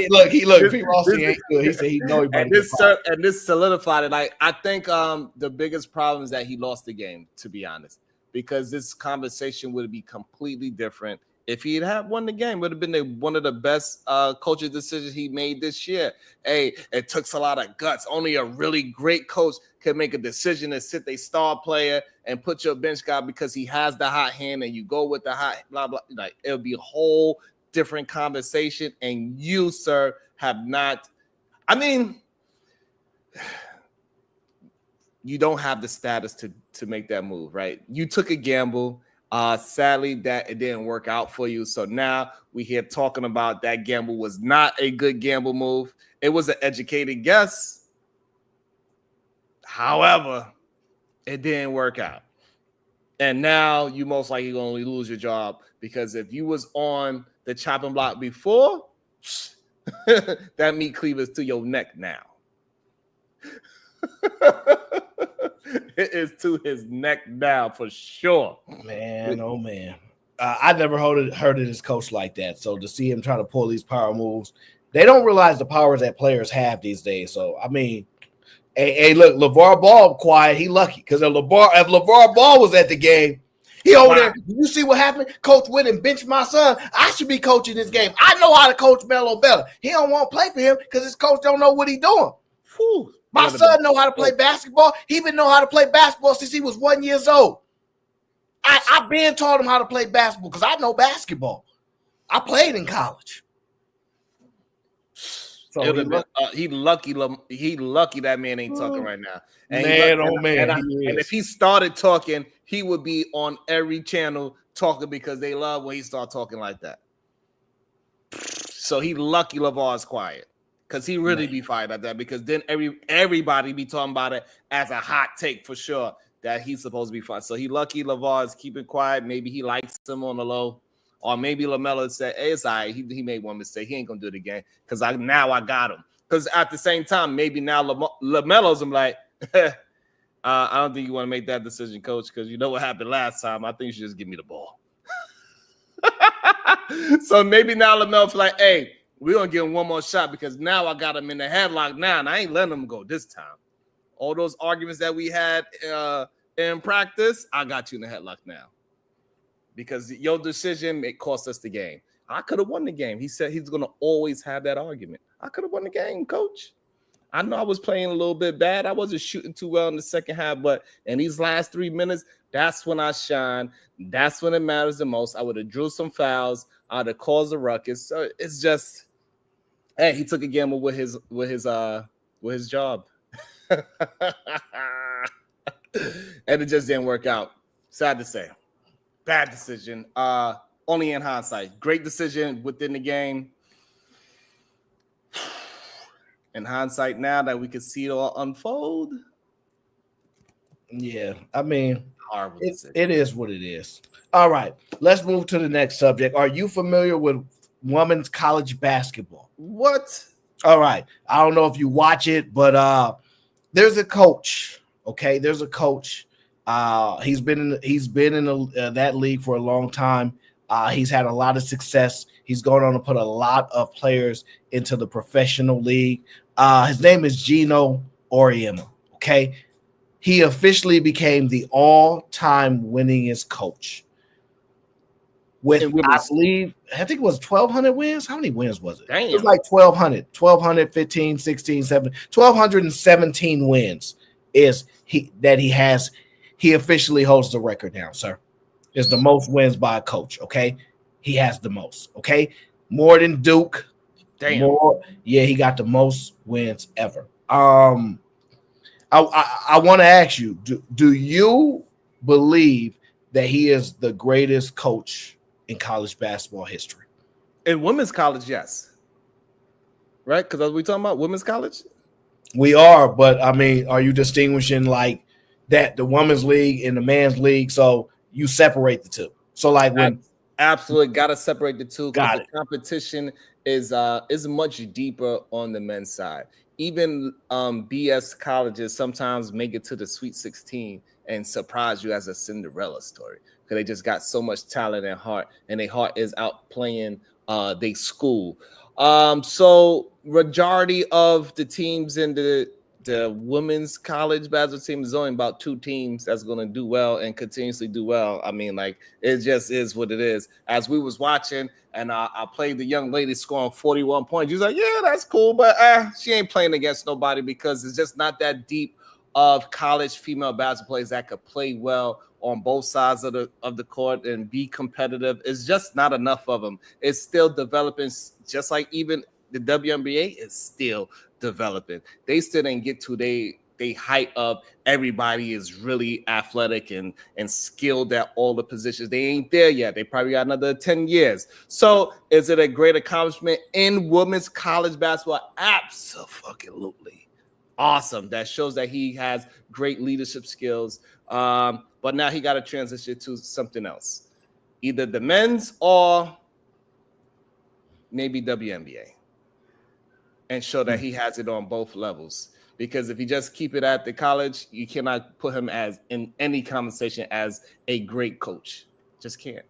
look, P. Rossi ain't good. He said he know he about to get fired. And this solidified it. I think the biggest problem is that he lost the game, to be honest, because this conversation would be completely different if he had won the game. Would have been one of the best coaching decisions he made this year. Hey, it took a lot of guts. Only a really great coach could make a decision to sit a star player and put your bench guy because he has the hot hand, and you go with the hot blah blah. Like, it'll be a whole different conversation, and you, sir, have not. I mean, you don't have the status to make that move, right? You took a gamble. Sadly, that it didn't work out for you. So now we here talking about that gamble was not a good gamble move. It was an educated guess. However, it didn't work out. And now you most likely going to lose your job, because if you was on the chopping block before, that meat cleaver's to your neck now. It is to his neck now for sure. Man, oh man. I never heard of this coach like that. So to see him trying to pull these power moves, they don't realize the powers that players have these days. So, I mean, hey, look, LeVar Ball quiet. He lucky, because if LeVar Ball was at the game, he over there. You see what happened? Coach went and benched my son. I should be coaching this game. I know how to coach Melo better. He don't want to play for him because his coach don't know what he doing. Whew. My son know how to play basketball. He been know how to play basketball since he was 1 year old. I've been taught him how to play basketball because I know basketball. I played in college. So he lucky that man ain't talking right now. And and if he started talking, he would be on every channel talking, because they love when he start talking like that. So he lucky LeVar's quiet, because he really be fired at that, because then everybody be talking about it as a hot take for sure that he's supposed to be fired. So he lucky LeVar is keeping quiet. Maybe he likes him on the low. Or maybe LaMelo said, hey, it's all right. He made one mistake. He ain't going to do it again, because I got him. Because at the same time, maybe now LaMelo's, I'm like, I don't think you want to make that decision, coach, because you know what happened last time. I think you should just give me the ball. So maybe now LaMelo's like, hey, we're going to give him one more shot, because now I got him in the headlock now, and I ain't letting him go this time. All those arguments that we had in practice, I got you in the headlock now. Because your decision, it cost us the game. I could have won the game. He said he's going to always have that argument. I could have won the game, coach. I know I was playing a little bit bad. I wasn't shooting too well in the second half, but in these last 3 minutes, that's when I shine. That's when it matters the most. I would have drew some fouls. I would have caused a ruckus. So it's just, hey, he took a gamble with his job. And it just didn't work out. Sad to say. Bad decision. Only in hindsight. Great decision within the game. In hindsight, now that we can see it all unfold. Yeah, I mean, it is what it is. All right, let's move to the next subject. Are you familiar with women's college basketball? What? All right. I don't know if you watch it, but there's a coach. Okay, there's a coach. He's been in that league for a long time. He's had a lot of success. He's going on to put a lot of players into the professional league. His name is Geno Auriemma. Okay, he officially became the all-time winningest coach. With, I think it was 1,200 wins. How many wins was it? Damn. It was like 1,200, 15, 16, 17, 1,217 wins is he has. He officially holds the record now, sir. It's the most wins by a coach, okay? He has the most, okay? More than Duke. Damn. He got the most wins ever. I want to ask you, do you believe that he is the greatest coach in college basketball history? In women's college, yes. Right? Because are we talking about women's college? We are, but I mean, are you distinguishing like that the women's league and the man's league? So you separate the two. So like when absolutely got to separate the two, because the competition is much deeper on the men's side. Even BS colleges sometimes make it to the Sweet 16 and surprise you as a Cinderella story, because they just got so much talent and heart, and their heart is out playing their school. So majority of the teams in the women's college basketball team is only about 2 teams that's going to do well and continuously do well. I mean, like, it just is what it is. As we was watching, and I played the young lady scoring 41 points. She's like, yeah, that's cool, but she ain't playing against nobody because it's just not that deep of college female basketball players that could play well on both sides of the court and be competitive. It's just not enough of them. It's still developing, just like even the WNBA is still developing. They still didn't get to they height of everybody is really athletic and skilled at all the positions. They ain't there yet. They probably got another 10 years. So is it a great accomplishment in women's college basketball? Absolutely. Awesome. That shows that he has great leadership skills. But now he got to transition to something else, either the men's or maybe WNBA, and show that he has it on both levels. Because if you just keep it at the college, you cannot put him as in any conversation as a great coach. Just can't.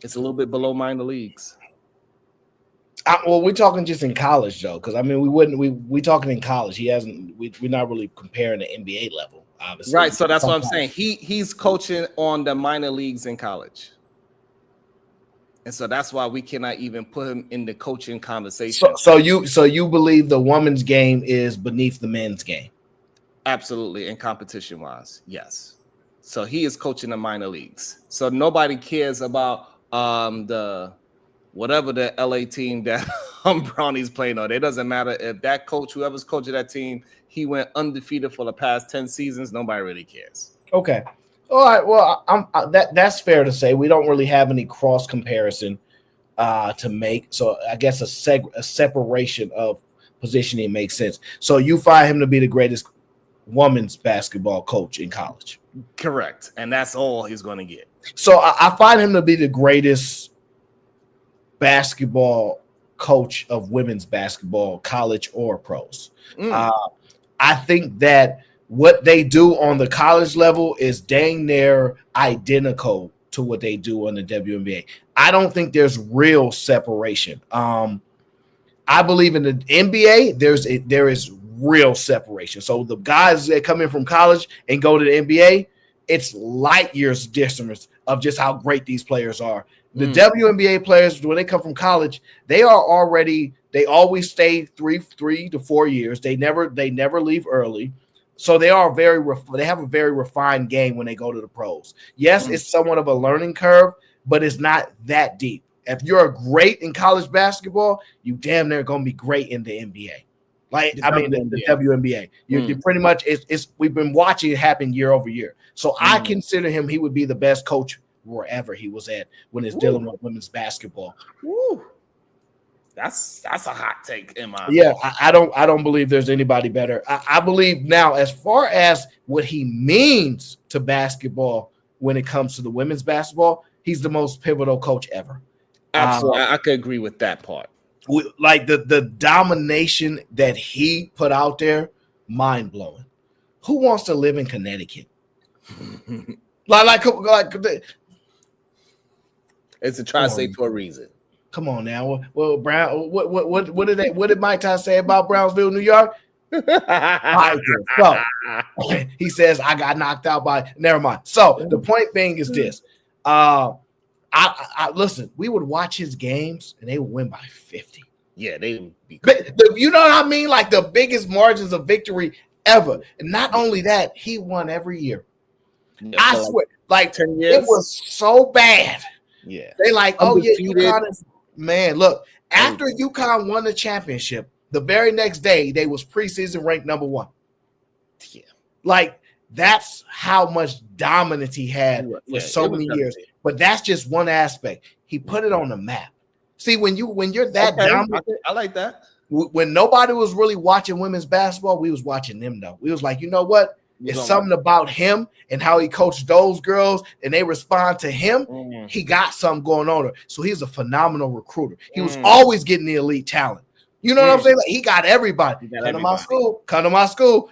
It's a little bit below minor leagues. Well, we're talking just in college, though, because I mean, we talking in college. He hasn't. We're not really comparing the NBA level, obviously. Right. So that's what I'm saying. He's coaching on the minor leagues in college, and so that's why we cannot even put him in the coaching conversation. So you believe the women's game is beneath the men's game? Absolutely, in competition wise, yes. So he is coaching the minor leagues. So nobody cares about the whatever the LA team that Brownie's playing on. It doesn't matter if that coach, whoever's coaching that team, he went undefeated for the past 10 seasons. Nobody really cares. Okay. All right. Well, that's fair to say. We don't really have any cross comparison to make. So I guess a separation of positioning makes sense. So you find him to be the greatest women's basketball coach in college. Correct. And that's all he's going to get. So I find him to be the greatest basketball coach of women's basketball, college or pros. I think that what they do on the college level is dang near identical to what they do on the WNBA. I don't think there's real separation. I believe in the NBA, there is real separation. So the guys that come in from college and go to the NBA, it's light years difference of just how great these players are. The WNBA players, when they come from college, they always stay three to 4 years. They never leave early. So they have a very refined game when they go to the pros. Yes, it's somewhat of a learning curve, but it's not that deep. If you're great in college basketball, you damn near going to be great in the NBA. The WNBA. You pretty much we've been watching it happen year over year. So I consider him, he would be the best coach wherever he was at when it's dealing with women's basketball. That's a hot take in my opinion. I don't believe there's anybody better. I believe now, as far as what he means to basketball when it comes to the women's basketball, he's the most pivotal coach ever. Absolutely. I could agree with that part. Like the domination that he put out there, mind blowing. Who wants to live in Connecticut? like it's a tri-state for a reason. Come on now. Well, Brown. What did Mike Tyson say about Brownsville, New York? So, he says I got knocked out by. Never mind. So the point being is this. I listen. We would watch his games and they would win by 50. Yeah, they would be. You know what I mean? Like the biggest margins of victory ever. And not only that, he won every year. Yeah, I swear, like 10 years. It was so bad. Yeah, they like, oh yeah, UConn is, man. Look, after UConn won the championship, the very next day they was preseason ranked number 1. Yeah, like that's how much dominance he had for so many years. But that's just one aspect. He put it on the map. See, when you're that dominant, I like that. When nobody was really watching women's basketball, we was watching them though. We was like, you know what? It's something about him and how he coached those girls and they respond to him. He got something going on. So he's a phenomenal recruiter. He was always getting the elite talent. You know what I'm saying? Like, he got everybody. Come to my school.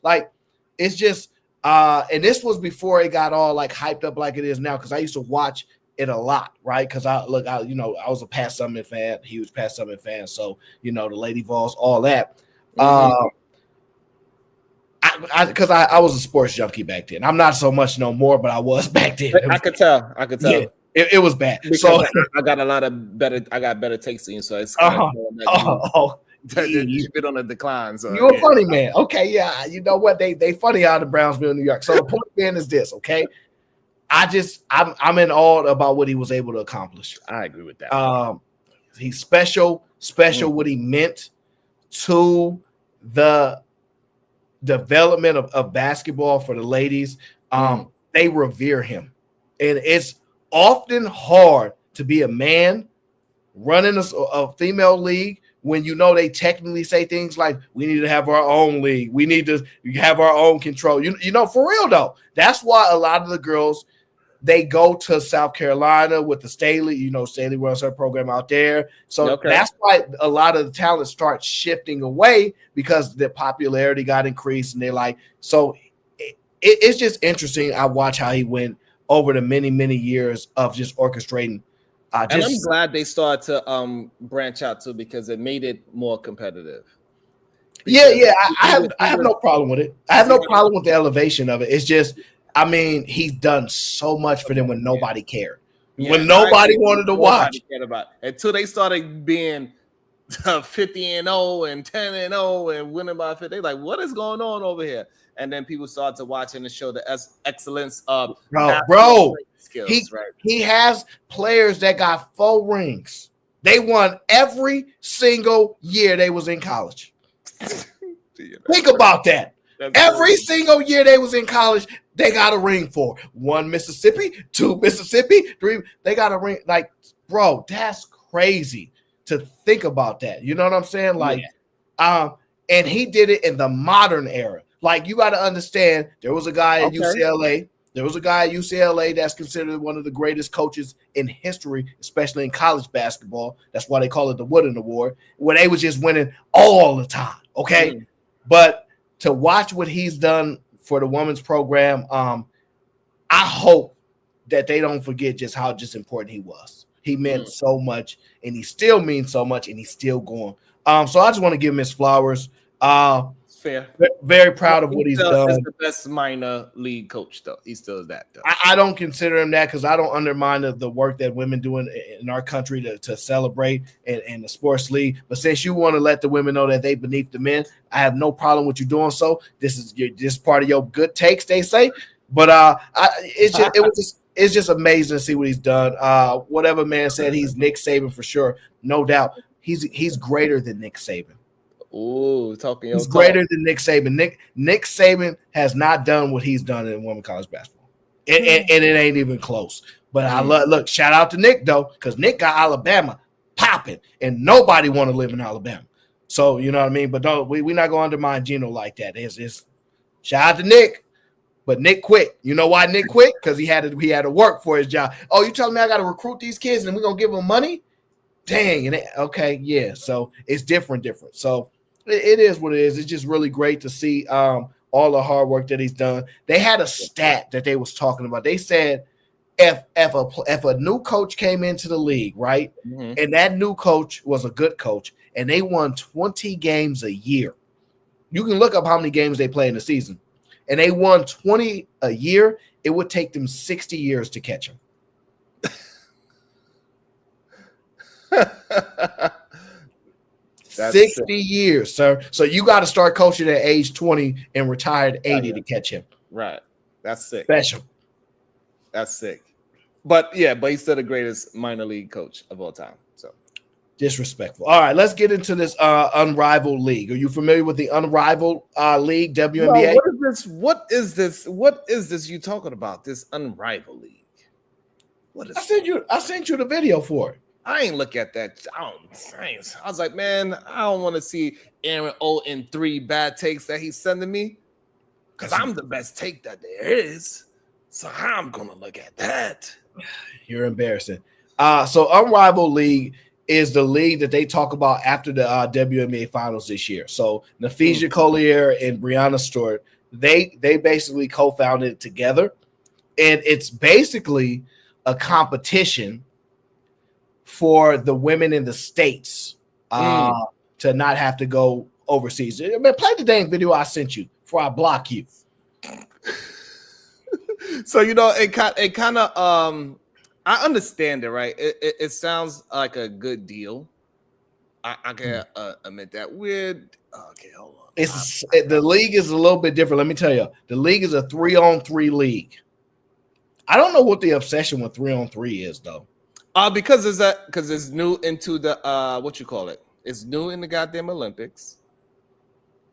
Like, it's just and this was before it got all like hyped up like it is now, because I used to watch it a lot, right? Because I was a Pat Summitt fan, huge Pat Summitt fan. So, the Lady Vols, all that. Because I was a sports junkie back then. I'm not so much no more, but I was back then. I could tell. Yeah, it was bad. Because so I got better takes than you, so it's kind of you've been on a decline. So you're a funny man. Okay, yeah. You know what? They funny out of Brownsville, New York. So the point being is this, okay? I'm in awe about what he was able to accomplish. I agree with that. He's special what he meant to the development of basketball for the ladies. They revere him, and it's often hard to be a man running a female league when they technically say things like, we need to have our own league, we need to have our own control. For real though, that's why a lot of the girls, they go to South Carolina with the Staley. Staley runs her program out there. So That's why a lot of the talent starts shifting away, because the popularity got increased. And they're like, so it's just interesting. I watch how he went over the many, many years of just orchestrating. And I'm glad they started to branch out too, because it made it more competitive. I have no problem with it. I have no problem with the elevation of it. It's just, he's done so much for them when nobody cared. When nobody wanted to watch. Until they started being 50-0 and 10-0 and winning by 50. They're like, what is going on over here? And then people started to watch and to show the excellence of skills, right? He has players that got 4 rings. They won every single year they was in college. Think about that. Every single year they was in college, they got a ring for 1 Mississippi, 2 Mississippi, 3. They got a ring. Like, bro, that's crazy to think about that. You know what I'm saying? Like, and he did it in the modern era. Like, you got to understand, there was a guy at UCLA. There was a guy at UCLA that's considered one of the greatest coaches in history, especially in college basketball. That's why they call it the Wooden Award, where they was just winning all the time. Okay, but to watch what he's done for the women's program, I hope that they don't forget just how important he was. He meant so much, and he still means so much, and he's still going. So I just want to give him his flowers. Fair. Very proud of what he's done. He's the best minor league coach, though. He still is that, though. I don't consider him that, because I don't undermine the work that women do in our country to celebrate and the sports league. But since you want to let the women know that they beneath the men, I have no problem with you doing so. This is part of your good takes, they say. But it's just amazing to see what he's done. Whatever man said, he's Nick Saban for sure, no doubt. He's greater than Nick Saban. Ooh, he's greater than Nick Saban. Nick Saban has not done what he's done in women's college basketball, and it ain't even close. But I look. Shout out to Nick though, because Nick got Alabama popping, and nobody want to live in Alabama. So you know what I mean. But we're not going to undermine Geno like that. It's shout out to Nick, but Nick quit. You know why Nick quit? Because he had to work for his job. Oh, you telling me I got to recruit these kids and we're gonna give them money? Dang, okay, yeah. So it's different. So. It is what it is. It's just really great to see all the hard work that he's done. They had a stat that they was talking about. They said if a new coach came into the league, right, and that new coach was a good coach, and they won 20 games a year, you can look up how many games they play in the season, and they won 20 a year, it would take them 60 years to catch him. 60 years, sir. So you got to start coaching at age 20 and retire at 80 to catch him. Right. That's sick. Special. That's sick. But he's still the greatest minor league coach of all time. So disrespectful. All right, let's get into this Unrivaled league. Are you familiar with the Unrivaled league, WNBA? What is this you talking about? This Unrivaled league? What is I sent you the video for it. I ain't look at that. I was like, man, I don't want to see Aaron 0-3 bad takes that he's sending me, because I'm the best take that there is. So how I'm gonna look at that? You're embarrassing. So Unrivaled League is the league that they talk about after the WNBA finals this year. So Napheesa Collier and Breanna Stewart, they basically co-founded it together, and it's basically a competition for the women in the States to not have to go overseas. I mean, play the dang video I sent you before I block you. So, it kind of I understand it, right? It sounds like a good deal. I can admit that. Weird. Okay, hold on. The league is a little bit different. Let me tell you, the league is a 3-on-3 league. I don't know what the obsession with 3-on-3 is, though. Because it's new into the what you call it? It's new in the goddamn Olympics.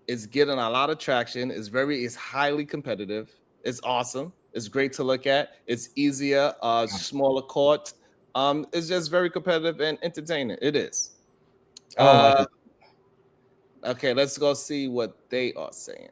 It's getting a lot of traction. It's highly competitive. It's awesome. It's great to look at. It's easier, smaller court. It's just very competitive and entertaining. It is. Okay, let's go see what they are saying.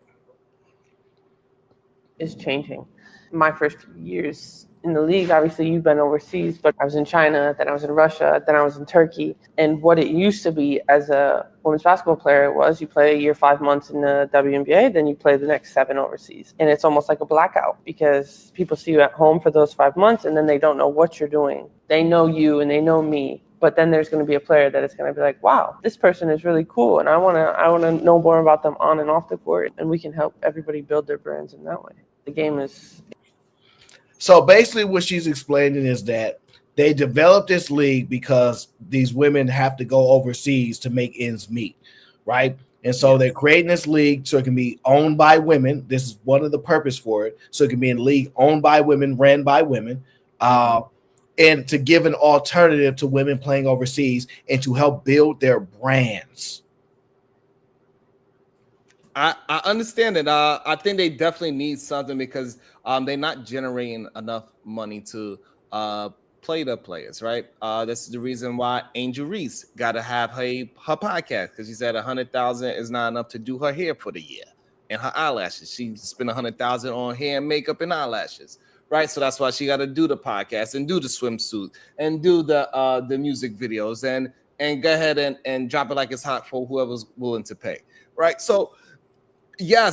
It's changing. My first few years in the league, obviously you've been overseas, but I was in China, then I was in Russia, then I was in Turkey. And what it used to be as a women's basketball player was you play a year, 5 months in the WNBA, then you play the next 7 overseas. And it's almost like a blackout because people see you at home for those 5 months and then they don't know what you're doing. They know you and they know me. But then there's going to be a player that is going to be like, wow, this person is really cool. And I want to know more about them on and off the court. And we can help everybody build their brands in that way. The game is. So basically what she's explaining is that they developed this league because these women have to go overseas to make ends meet, right? And so they're creating this league so it can be owned by women. This is one of the purpose for it. So it can be a league owned by women, ran by women. And to give an alternative to women playing overseas and to help build their brands. I understand it. I think they definitely need something because they're not generating enough money to play the players, right? This is the reason why Angel Reese got to have her podcast because she said 100,000 is not enough to do her hair for the year and her eyelashes. She spent 100,000 on hair and makeup and eyelashes. Right, so that's why she got to do the podcast and do the swimsuit and do the music videos and go ahead and drop it like it's hot for whoever's willing to pay. Right, so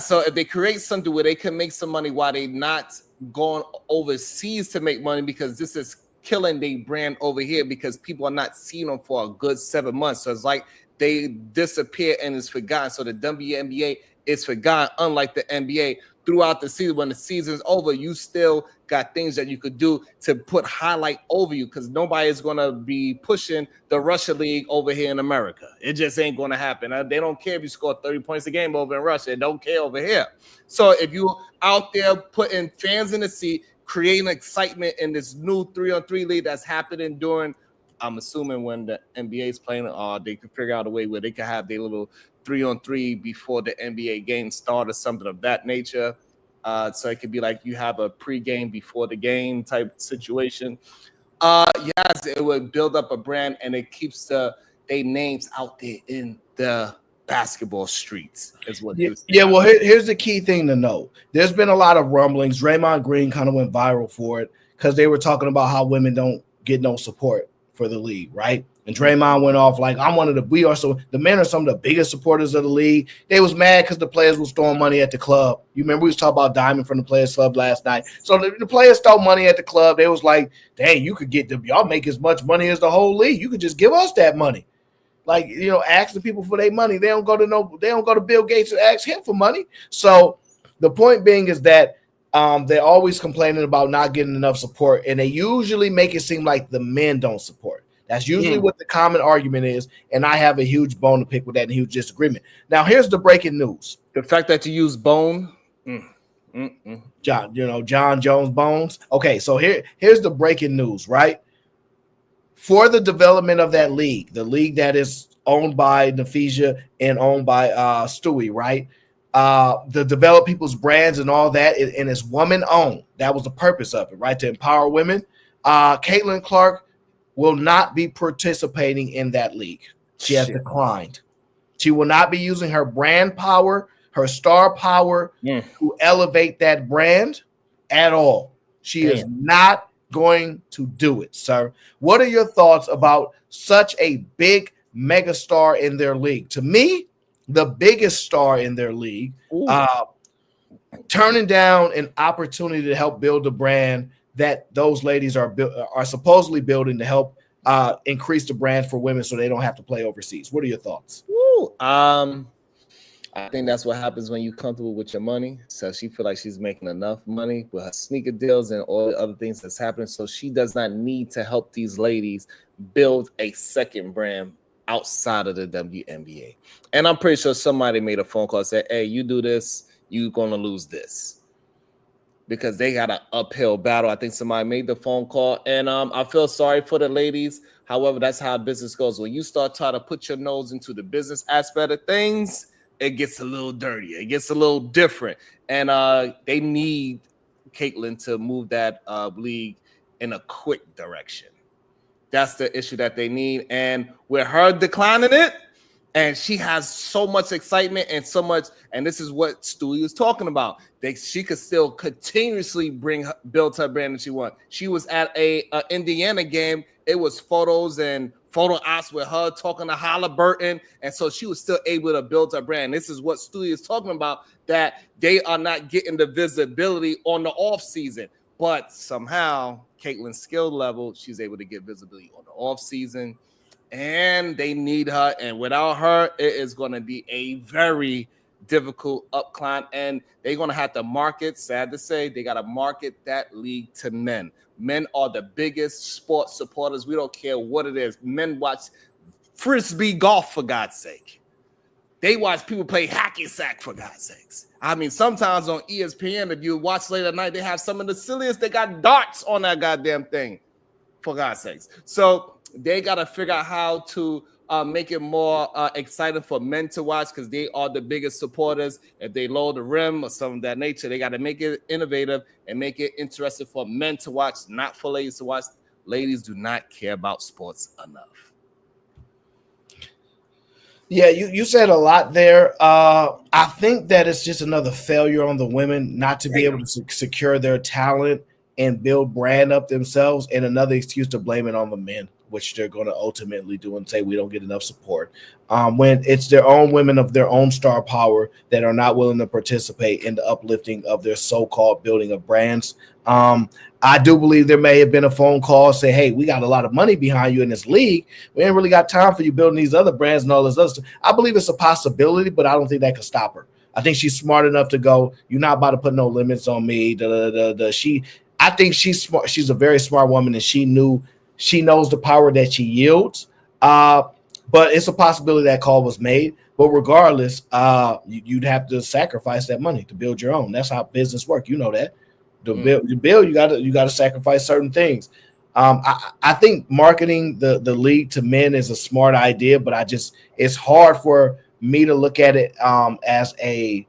so if they create something where they can make some money while they not going overseas to make money because this is killing their brand over here because people are not seeing them for a good 7 months. So it's like they disappear and it's forgotten. So the WNBA is forgotten, unlike the NBA. Throughout the season, when the season's over, you still got things that you could do to put highlight over you because nobody is going to be pushing the Russia League over here in America. It just ain't going to happen. They don't care if you score 30 points a game over in Russia. They don't care over here. So if you out there putting fans in the seat, creating excitement in this new 3-on-3 league that's happening during, I'm assuming when the NBA is playing, they could figure out a way where they can have their little 3-on-3 before the NBA game start or something of that nature. So it could be like you have a pregame before the game type situation. Yes, it would build up a brand and it keeps their names out there in the basketball streets is what well, here's the key thing to know. There's been a lot of rumblings. Draymond Green kind of went viral for it because they were talking about how women don't get no support for the league, right? And Draymond went off like, the men are some of the biggest supporters of the league. They was mad because the players was throwing money at the club. You remember we was talking about Diamond from the Players Club last night. So the players throw money at the club. They was like, dang, you could get y'all make as much money as the whole league. You could just give us that money. Like, ask the people for their money. They don't go to Bill Gates and ask him for money. So the point being is that they're always complaining about not getting enough support, and they usually make it seem like the men don't support. That's usually what the common argument is, and I have a huge bone to pick with that and huge disagreement. Now, here's the breaking news. The fact that you use bone. John Jones Bones. Okay, so here's the breaking news, right? For the development of that league, the league that is owned by Napheesa and owned by Stewart, right? To develop people's brands and all that, and it's woman-owned. That was the purpose of it, right? To empower women. Caitlin Clark will not be participating in that league. She has declined. She will not be using her brand power, her star power to elevate that brand at all. She is not going to do it, sir. What are your thoughts about such a big megastar in their league? To me, the biggest star in their league, turning down an opportunity to help build a brand that those ladies are supposedly building to help increase the brand for women so they don't have to play overseas? What are your thoughts? Woo. I think that's what happens when you're comfortable with your money. So she feel like she's making enough money with her sneaker deals and all the other things that's happening. So she does not need to help these ladies build a second brand outside of the WNBA. And I'm pretty sure somebody made a phone call and said, hey, you do this, you're going to lose this. Because they got an uphill battle. I think somebody made the phone call. And I feel sorry for the ladies. However, that's how business goes. When you start trying to put your nose into the business aspect of things, it gets a little dirtier. It gets a little different. And they need Caitlin to move that league in a quick direction. That's the issue that they need. And with her declining it, and she has so much excitement and so much, and this is what Stewie was talking about. She could still continuously build her brand that she wants. She was at a Indiana game. It was photos and photo ops with her talking to Halliburton, and so she was still able to build her brand. This is what Stewie is talking about, that they are not getting the visibility on the off season, but somehow Caitlin's skill level, she's able to get visibility on the off season. And they need her, and without her, it is going to be a very difficult up climb. And they're going to have to market. Sad to say, they got to market that league to men. Men are the biggest sports supporters. We don't care what it is. Men watch frisbee golf, for God's sake. They watch people play hacky sack, for God's sakes. I mean, sometimes on ESPN, if you watch late at night, they have some of the silliest. They got darts on that goddamn thing, for God's sakes. So they got to figure out how to make it more exciting for men to watch, because they are the biggest supporters. If they lower the rim or something of that nature, they got to make it innovative and make it interesting for men to watch, not for ladies to watch. Ladies do not care about sports enough. Yeah, you said a lot there. I think that it's just another failure on the women not to be able to secure their talent and build brand up themselves, and another excuse to blame it on the men, which they're going to ultimately do and say we don't get enough support. When it's their own women of their own star power that are not willing to participate in the uplifting of their so-called building of brands. I do believe there may have been a phone call say, hey, we got a lot of money behind you in this league. We ain't really got time for you building these other brands and all this other stuff. I believe it's a possibility, but I don't think that could stop her. I think she's smart enough to go, you're not about to put no limits on me. I think she's smart. She's a very smart woman, and she knows the power that she yields. But it's a possibility that call was made. But regardless, you'd have to sacrifice that money to build your own. That's how business works. You know that. To build, you got to sacrifice certain things. I think marketing the league to men is a smart idea, but it's hard for me to look at it as a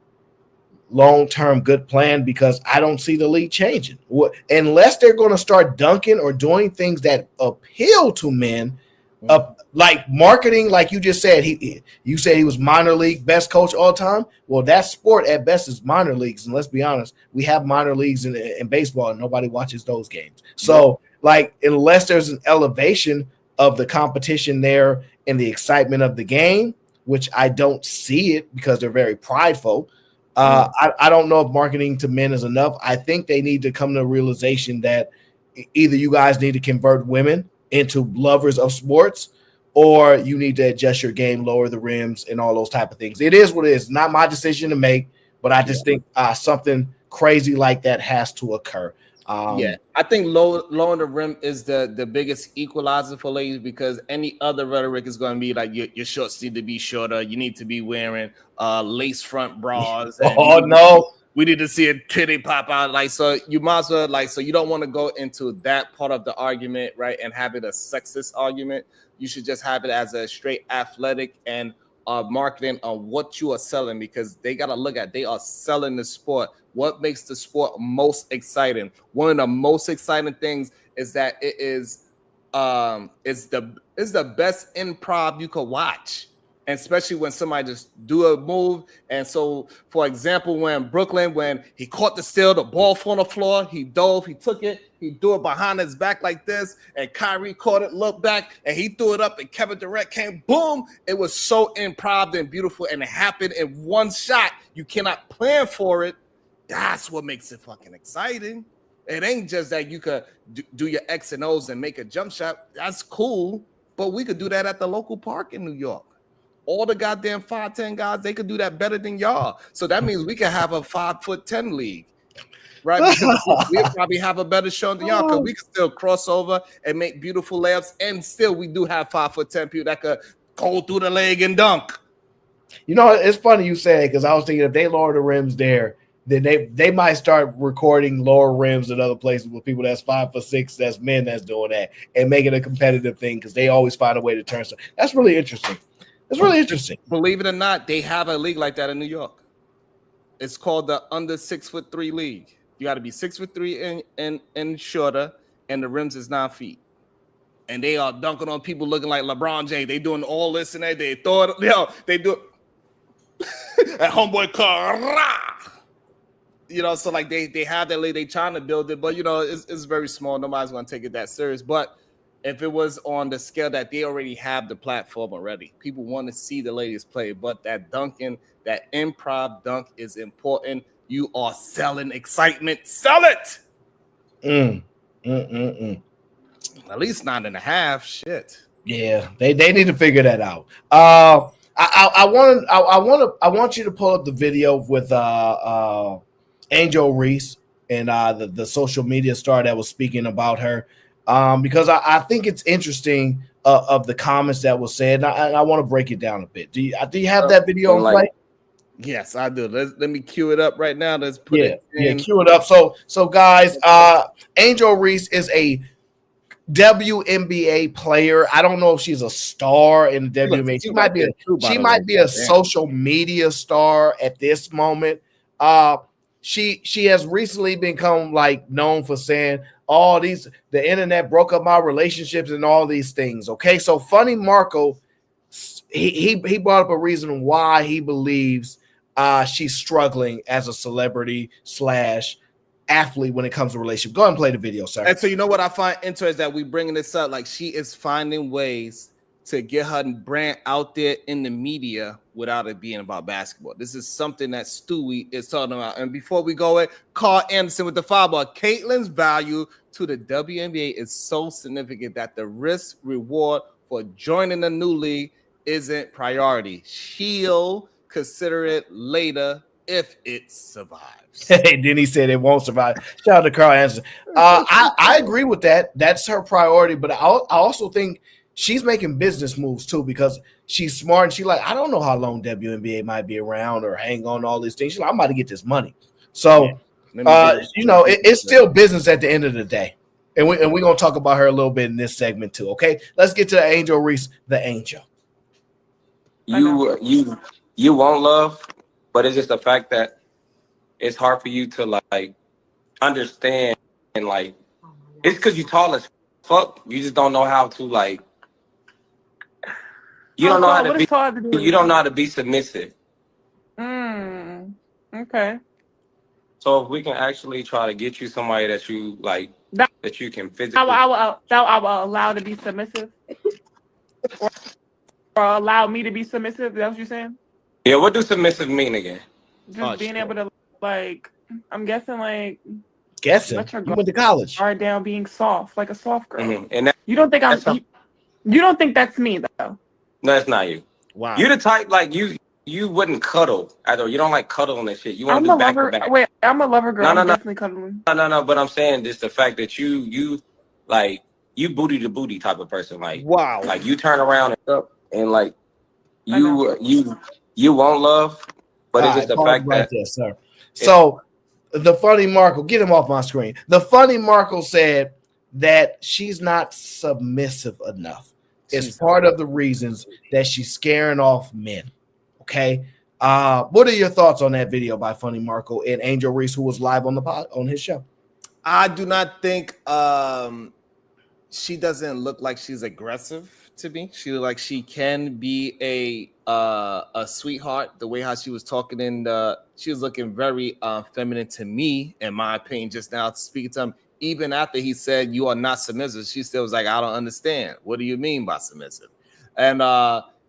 long-term good plan, because I don't see the league changing unless they're going to start dunking or doing things that appeal to men, like marketing. Like you just said, you said he was minor league best coach all time. Well, that sport at best is minor leagues, and let's be honest, we have minor leagues in baseball, and nobody watches those games. So, like, unless there's an elevation of the competition there and the excitement of the game, which I don't see it because they're very prideful. I don't know if marketing to men is enough. I think they need to come to a realization that either you guys need to convert women into lovers of sports, or you need to adjust your game, lower the rims, and all those type of things. It is what it is. Not my decision to make, but I just think something crazy like that has to occur. I think lowering the rim is the biggest equalizer for ladies, because any other rhetoric is going to be like your shorts need to be shorter. You need to be wearing lace front bras. We need to see a titty pop out. Like, so you might as well, so you don't want to go into that part of the argument, right? And have it a sexist argument. You should just have it as a straight athletic and marketing on what you are selling, because they got to look at, they are selling the sport. What makes the sport most exciting? One of the most exciting things is that it is it's the best improv you could watch, and especially when somebody just do a move. And so, for example, when he caught the steal, the ball fell on the floor, he dove, he took it, he threw it behind his back like this, and Kyrie caught it, looked back, and he threw it up, and Kevin Durant came, boom. It was so improv and beautiful, and it happened in one shot. You cannot plan for it. That's what makes it fucking exciting. It ain't just that you could do your X and O's and make a jump shot. That's cool, but we could do that at the local park in New York. All the goddamn 5'10" guys, they could do that better than y'all. So that means we could have a 5'10" league, right? Because we'll probably have a better show than y'all because we can still cross over and make beautiful layups. And still, we do have 5'10" people that could go through the leg and dunk. You know, it's funny you say it because I was thinking if they lower the rims there, then they might start recording lower rims in other places with people that's 5'6", that's men that's doing that, and make it a competitive thing because they always find a way to turn. So that's really interesting. It's really interesting. Believe it or not, they have a league like that in New York. It's called the under 6'3" league. You got to be 6'3" and shorter, and the rims is 9 feet. And they are dunking on people looking like LeBron James. They doing all this and that. They throw it, they do it. That homeboy car. So like they have that league. They trying to build it, but it's very small. Nobody's going to take it that serious. But if it was on the scale that they already have the platform already, people want to see the ladies play. But that dunking, that improv dunk is important. You are selling excitement. Sell it. At least 9.5. Shit. Yeah, they need to figure that out. I want you to pull up the video with Angel Reese and the social media star that was speaking about her. Because I think it's interesting of the comments that was said, and I want to break it down a bit. Do you have that video in play? Yes, I do. Let me cue it up right now. Let's put it in. Yeah, cue it up. So guys, Angel Reese is a WNBA player. I don't know if she's a star in the WNBA. She might be a social media star at this moment. She has recently become known for saying, the internet broke up my relationships and all these things. Okay, so Funny Marco, he brought up a reason why he believes she's struggling as a celebrity / athlete when it comes to relationships. Go ahead and play the video, sir. And so you know what I find interesting that we bringing this up, like she is finding ways to get her brand out there in the media without it being about basketball. This is something that Stewie is talking about. And before we go in, Carl Anderson with the foul. Caitlin's value to the WNBA is so significant that the risk reward for joining a new league isn't priority. She'll consider it later if it survives. Hey, then he said it won't survive. Shout out to Carl Anderson. I agree with that. That's her priority, but I also think she's making business moves too because she's smart and she's like, I don't know how long WNBA might be around or hang on to all these things. She's like, I'm about to get this money. So, it's still business at the end of the day. And we're going to talk about her a little bit in this segment too, okay? Let's get to Angel Reese, the Angel. You want love, but it's just the fact that it's hard for you to understand and it's because you're tall as fuck. You just don't know how to you don't know how to be. You don't know how to be submissive. Okay. So if we can actually try to get you somebody that you that you can physically, I will allow to be submissive, or allow me to be submissive. That's what you're saying? Yeah. What does submissive mean again? Just being able to I'm guessing guessing. You went to college. Guard down, being soft, like a soft girl. Mm-hmm. And you don't think you don't think that's me though? No, that's not you. Wow. You the type you wouldn't cuddle either. You don't like cuddling and shit. You want to do back to back. Wait, I'm a lover girl. I'm definitely cuddling. No. But I'm saying just the fact that you booty to booty type of person. Wow. You turn around and you want love, but it's just the fact that sir. So the Funny Marco, get him off my screen. The Funny Marco said that she's not submissive enough. It's part of the reasons that she's scaring off men. Okay. What are your thoughts on that video by Funny Marco and Angel Reese, who was live on on his show? I do not think she doesn't look like she's aggressive to me. She look like she can be a sweetheart. The way how she was talking she was looking very feminine to me, in my opinion, just now speaking to him. Even after he said you are not submissive, she still was like, I don't understand. What do you mean by submissive? And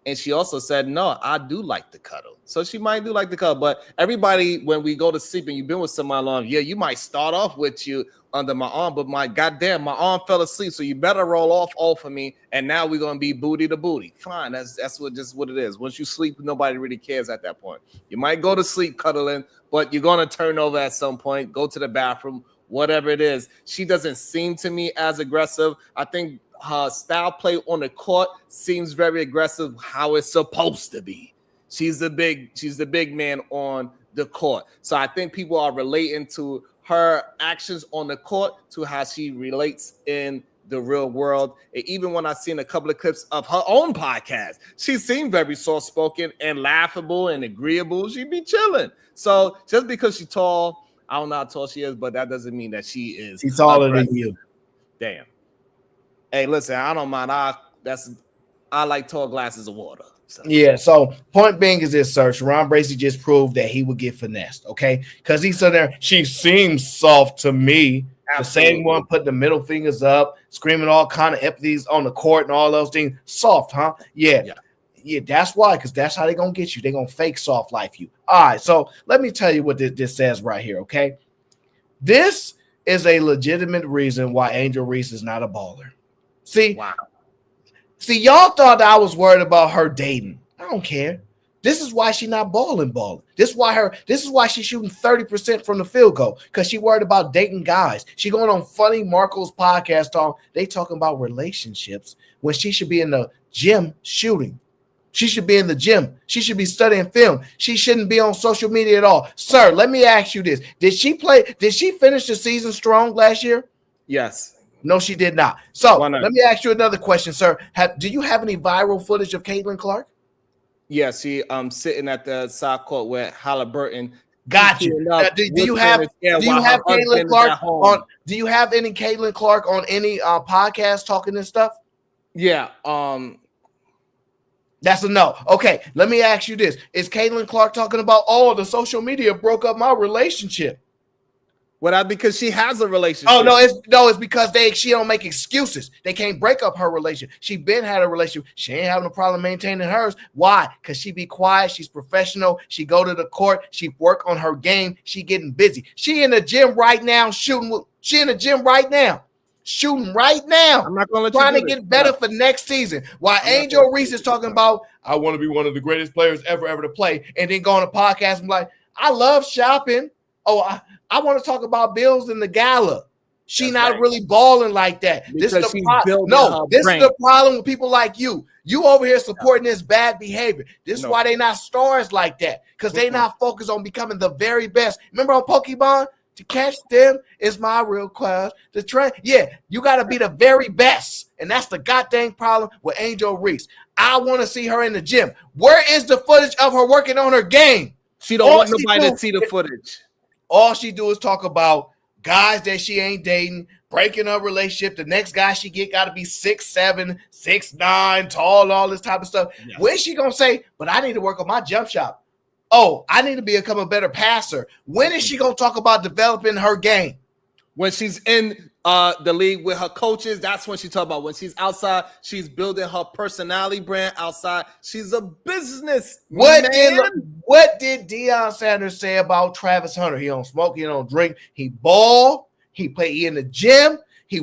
And she also said, no, I do like to cuddle. So she might do like to cuddle. But everybody, when we go to sleep and you've been with somebody long, yeah, you might start off with you under my arm, but my goddamn, my arm fell asleep. So you better roll off of me. And now we're going to be booty to booty. Fine. That's what it is. Once you sleep, nobody really cares at that point. You might go to sleep cuddling, but you're going to turn over at some point, go to the bathroom, whatever it is. She doesn't seem to me as aggressive. I think her style play on the court seems very aggressive, how it's supposed to be. She's the big man on the court. So I think people are relating to her actions on the court to how she relates in the real world. And even when I seen a couple of clips of her own podcast, she seemed very soft-spoken and laughable and agreeable. She'd be chilling. So just because she's tall, I don't know how tall she is, but that doesn't mean that she is. She's taller than you. Damn. Hey, listen, I don't mind. I like tall glasses of water. So. Yeah, so point being is this, sir. Sharon Bracey just proved that he would get finessed, okay? Because he's in there, she seems soft to me. Absolutely. The same one putting the middle fingers up, screaming all kind of empathies on the court and all those things. Soft, huh? Yeah, that's why, because that's how they're going to get you. They're going to fake soft life you. All right, so let me tell you what this says right here, okay? This is a legitimate reason why Angel Reese is not a baller. See, y'all thought that I was worried about her dating. I don't care. This is why she's not balling. This is why she's shooting 30% from the field goal, because she worried about dating guys. She going on Funny Marco's podcast they talking about relationships when she should be in the gym shooting. She should be in the gym. She should be studying film. She shouldn't be on social media at all. Sir, let me ask you this. Did she finish the season strong last year? Yes. No, she did not. So let me ask you another question, sir. Do you have any viral footage of Caitlin Clark? Yeah, she sitting at the side court with Halliburton. Got you. Do you have Caitlin Clark on? Do you have any Caitlin Clark on any podcast talking this stuff? Yeah. That's a no. Okay, let me ask you this: is Caitlin Clark talking about the social media broke up my relationship? Well, because she has a relationship. Oh no, it's because she don't make excuses. They can't break up her relationship. She been had a relationship. She ain't having a problem maintaining hers. Why? Because she be quiet. She's professional. She go to the court. She work on her game. She getting busy. She in the gym right now shooting. She in the gym right now shooting right now. I'm not gonna let trying to get better for next season. While Angel Reese is talking about, I want to be one of the greatest players ever to play, and then go on a podcast and be like, I love shopping. Oh, I want to talk about bills in the gala. She That's not right. really balling like that. Because this is the problem. No, this is the problem with people like you. You over here supporting this bad behavior. This is why they not stars like that. Because they not focused on becoming the very best. Remember on Pokemon? To catch them is my real class. To train, you got to be the very best. And that's the goddamn problem with Angel Reese. I want to see her in the gym. Where is the footage of her working on her game? She don't want nobody to see the footage. All she do is talk about guys that she ain't dating, breaking up relationship. The next guy she get got to be 6'7", 6'9", tall, all this type of stuff. Yes. When's she going to say, but I need to work on my jump shot? Oh, I need to become a better passer. When is she going to talk about developing her game? When she's in the league with her coaches, that's when she talk about. When she's outside, she's building her personality brand outside. She's a business What did Deion Sanders say about Travis Hunter? He don't smoke, he don't drink, he ball, he in the gym, he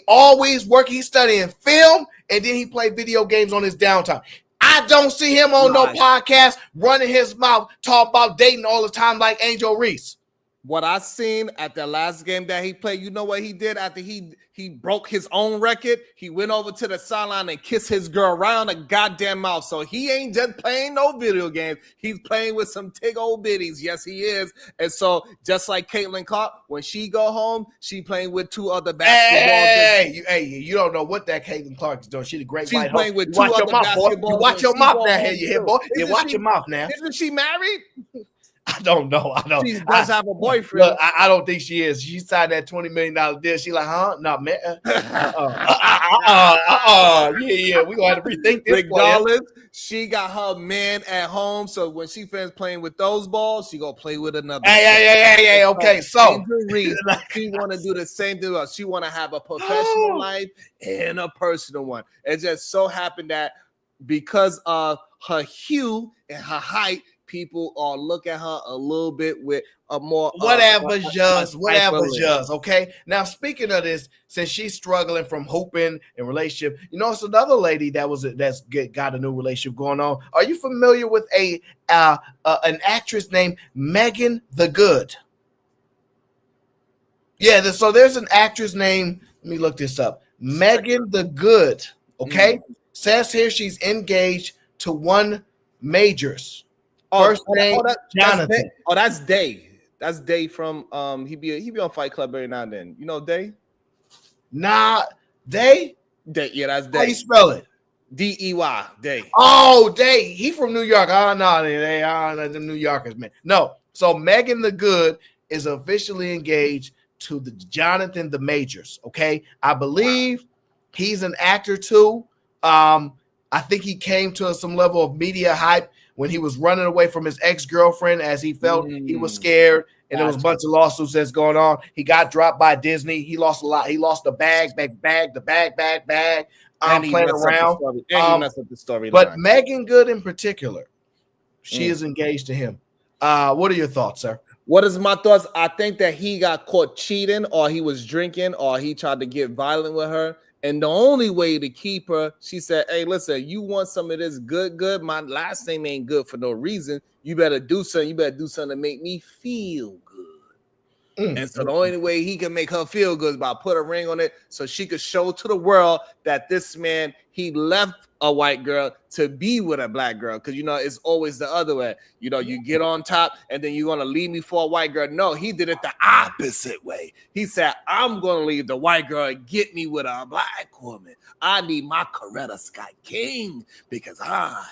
always work, he's studying film, and then he play video games on his downtime. I don't see him on no podcast running his mouth, talk about dating all the time like Angel Reese. What I seen at the last game that he played, you know what he did after he broke his own record? He went over to the sideline and kissed his girl around the goddamn mouth. So he ain't just playing no video games. He's playing with some tig old biddies. Yes, he is. And so just like Caitlin Clark, when she go home, she playing with two other basketball. Hey, you don't know what that Caitlin Clark is doing. She's a great She's playing with two other basketball. You watch your mouth now, you boy. You watch your mouth now. Isn't she married? I don't know. She does have a boyfriend. Look, I don't think she is. She signed that $20 million deal. She like, huh? No, man. Yeah. We gonna have to rethink this. Regardless, she got her man at home. So when she finishes playing with those balls, she gonna play with another. Hey. Okay, so she want to do the same thing. She want to have a professional life and a personal one. It just so happened that because of her hue and her height, people are look at her a little bit with a more whatever just. Okay. Now, speaking of this, since she's struggling from hooping and relationship, it's another lady that's got a new relationship going on. Are you familiar with an actress named Megan the Good? Yeah. So there's an actress named. Let me look this up. Megan the Good. Okay. Says here she's engaged to one Majors. First name Jonathan. That's Day. That's Day from he be on Fight Club every now and then. You know Day? Nah, Day? Day, yeah, that's Day. How you spell it? D-E-Y, Day. Oh, Day. He from New York. Oh, no, they are the New Yorkers, man. No. So Megan the Good is officially engaged to the Jonathan the Majors. Okay. I believe he's an actor too. I think he came to some level of media hype when he was running away from his ex-girlfriend as he felt he was scared, and there was a bunch of lawsuits that's going on. He got dropped by Disney. He lost a lot. He lost the bag. Playing around. And he messed up the story. But Megan Good in particular, she is engaged to him. What are your thoughts, sir? What is my thoughts? I think that he got caught cheating, or he was drinking, or he tried to get violent with her. And the only way to keep her, she said, hey, listen, you want some of this good? My last name ain't good for no reason. You better do something. You better do something to make me feel good. And so the only way he can make her feel good is by put a ring on it so she could show to the world that this man, he left a white girl to be with a black girl. Because, it's always the other way. You get on top and then you're going to leave me for a white girl. No, he did it the opposite way. He said, I'm going to leave the white girl and get me with a black woman. I need my Coretta Scott King because I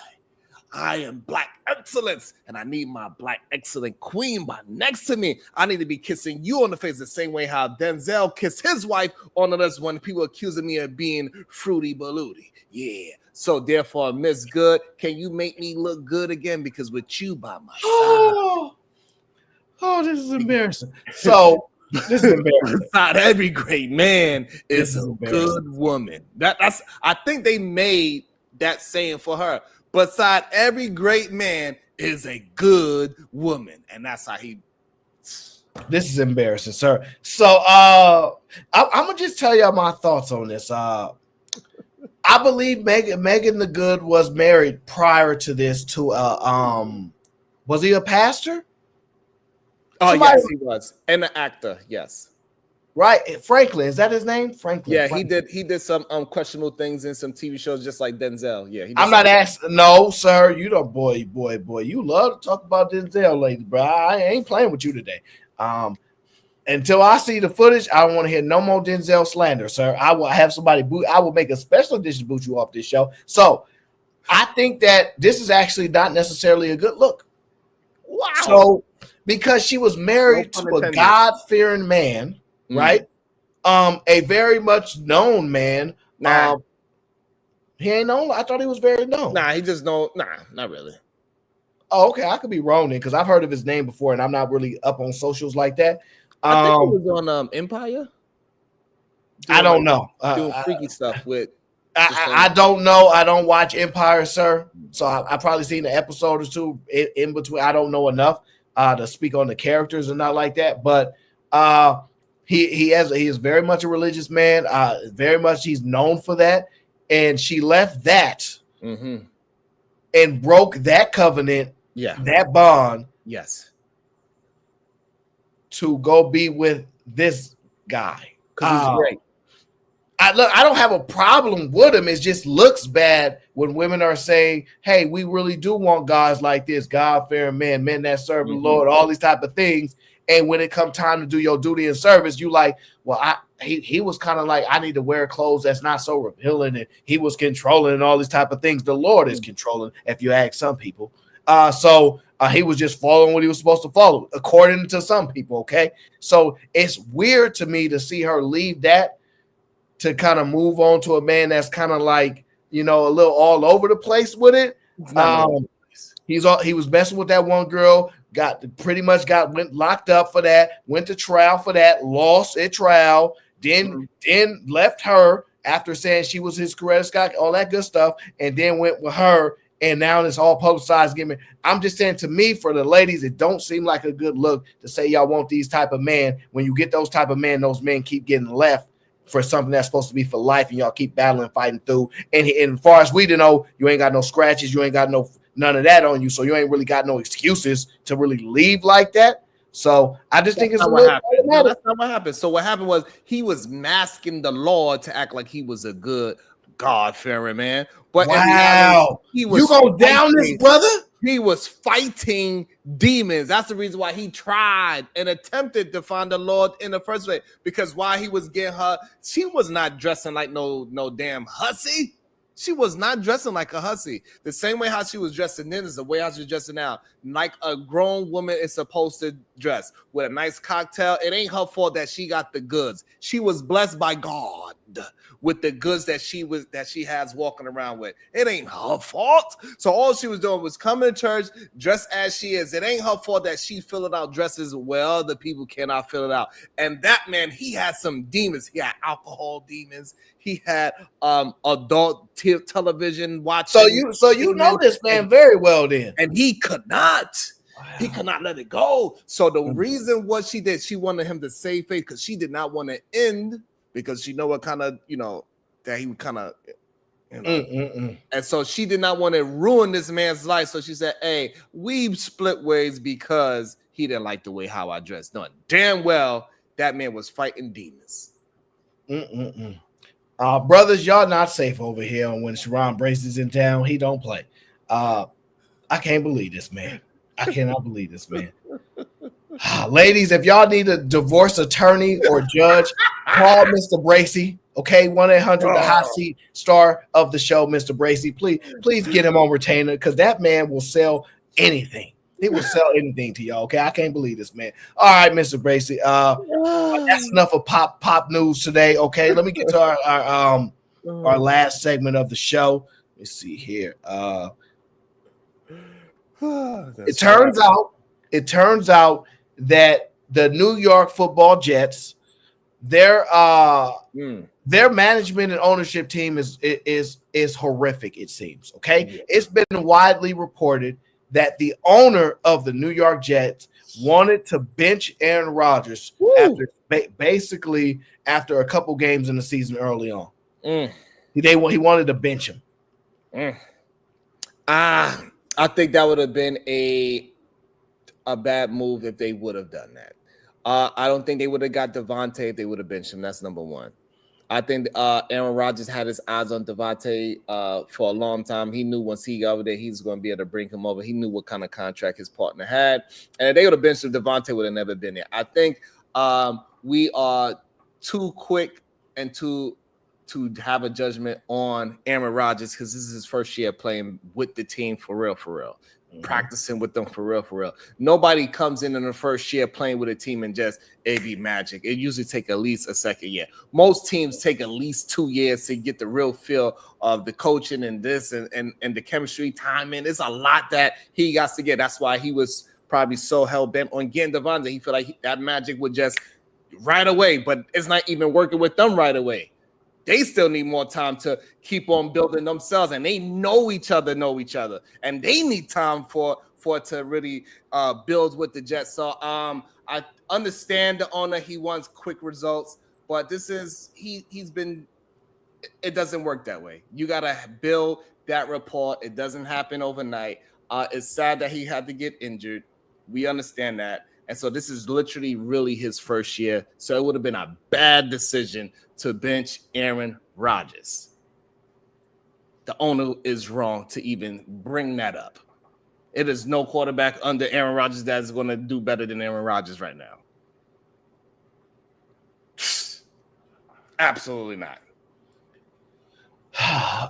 am black excellence, and I need my black excellent queen by next to me. I need to be kissing you on the face the same way how Denzel kissed his wife on the list when people accusing me of being fruity balooty. Yeah. So therefore, Miss Good, can you make me look good again? Because with you by my side. Oh, this is embarrassing. So this is embarrassing. Not every great man is a good woman. That's I think they made that saying for her. Beside every great man is a good woman. And that's how he. This is embarrassing, sir. So I'm going to just tell y'all my thoughts on this. I believe Megan the Good was married prior to this to was he a pastor? Oh, yes, he was. And an actor, yes. Right, Franklin, is that his name? Franklin. Yeah, Franklin. He did some questionable things in some TV shows, just like Denzel. Yeah, I'm not asking. No, sir, you don't. Boy, you love to talk about Denzel, lady, bro. I ain't playing with you today. Until I see the footage, I don't want to hear no more Denzel slander, sir. I will have somebody boot. I will make a special edition boot you off this show. So I think that this is actually not necessarily a good look. Wow. So because she was married to a God-fearing man. Right, a very much known man. He ain't known. I thought he was very known. He just known. Not really. Oh, okay. I could be wrong then because I've heard of his name before, and I'm not really up on socials like that. I think he was on Empire. I don't know. Doing freaky stuff with. I don't know. I don't watch Empire, sir. So I probably seen an episode or two in between. I don't know enough to speak on the characters and not like that, but. He is very much a religious man. Very much he's known for that. And she left that and broke that covenant, that bond. Yes. To go be with this guy. Because he's great. I don't have a problem with him. It just looks bad when women are saying, hey, we really do want guys like this, God-fearing men that serve the Lord, all these type of things. And when it comes time to do your duty and service, you like, well, he was kind of like, I need to wear clothes that's not so revealing, and he was controlling and all these type of things. The Lord is controlling, if you ask some people. So he was just following what he was supposed to follow, according to some people, okay? So it's weird to me to see her leave that to kind of move on to a man that's kind of like, a little all over the place with it. He was messing with that one girl, went locked up for that, went to trial for that, lost at trial, then left her, after saying she was his career Scott, all that good stuff, and then went with her, and now it's all publicized. I'm just saying, to me, for the ladies, it don't seem like a good look to say y'all want these type of men. When you get those type of men, those men keep getting left for something that's supposed to be for life, and y'all keep battling, fighting through. And as far as we know, you ain't got no scratches, you ain't got none of that on you, so you ain't really got no excuses to really leave like that. So I just think it's a little problematic. No, that's not what happened. So what happened was he was masking the Lord to act like he was a good God-fearing man. But wow, in reality, he was you go down this, brother? He was fighting demons. That's the reason why he tried and attempted to find the Lord in the first place. Because while he was getting her, she was not dressing like no damn hussy. She was not dressing like a hussy. The same way how she was dressing then is the way how she's dressing now. Like a grown woman is supposed to dress, with a nice cocktail. It ain't her fault that she got the goods. She was blessed by God with the goods that she has walking around with. It ain't her fault. So all she was doing was coming to church dressed as she is. It ain't her fault that she filled out dresses where other people cannot fill it out. And that man, he had some demons. He had alcohol demons. He had adult television watching. So you know this man very well then. And he could not. Wow. He could not let it go. So the reason what she did, she wanted him to save face because she did not want to end, because she know what kind of, that he would kind of, And so she did not want to ruin this man's life. So she said, hey, we split ways because he didn't like the way how I dressed. No, damn well that man was fighting demons. Brothers, y'all not safe over here when Sharon Brace is in town. He don't play. I can't believe this, man. I cannot believe this, man. Ladies, if y'all need a divorce attorney or judge, call Mr. Bracy. Okay, 1-800 the hot seat star of the show, Mr. Bracy. Please get him on retainer, because that man will sell anything. He will sell anything to y'all. Okay, I can't believe this, man. All right, Mr. Bracy. That's enough of pop news today. Okay, let me get to our last segment of the show. Let's see here. It turns out that the New York Football Jets, their management and ownership team is horrific, it seems. Okay, yeah. It's been widely reported that the owner of the New York Jets wanted to bench Aaron Rodgers after a couple games in the season early on. He wanted to bench him. I think that would have been a bad move if they would have done that. I don't think they would have got Devontae if they would have benched him. That's number one. I think Aaron Rodgers had his eyes on Devontae for a long time. He knew once he got over there, he was going to be able to bring him over. He knew what kind of contract his partner had. And if they would have benched him, Devontae would have never been there. I think we are too quick and to have a judgment on Aaron Rodgers, because this is his first year playing with the team for real. Practicing with them for real. Nobody comes in the first year playing with a team and just it be magic. It usually take at least a second year. Most teams take at least 2 years to get the real feel of the coaching and this and the chemistry, timing. It's a lot that he got to get. That's why he was probably so hell-bent on getting Devontae. He felt like that magic would just right away, but it's not even working with them right away. They still need more time to keep on building themselves, and they know each other, and they need time for it to really build with the Jets. So I understand the owner; he wants quick results, but it doesn't work that way. You gotta build that rapport. It doesn't happen overnight. It's sad that he had to get injured. We understand that. And so this is literally really his first year. So it would have been a bad decision to bench Aaron Rodgers. The owner is wrong to even bring that up. It is no quarterback under Aaron Rodgers that is going to do better than Aaron Rodgers right now. Absolutely not.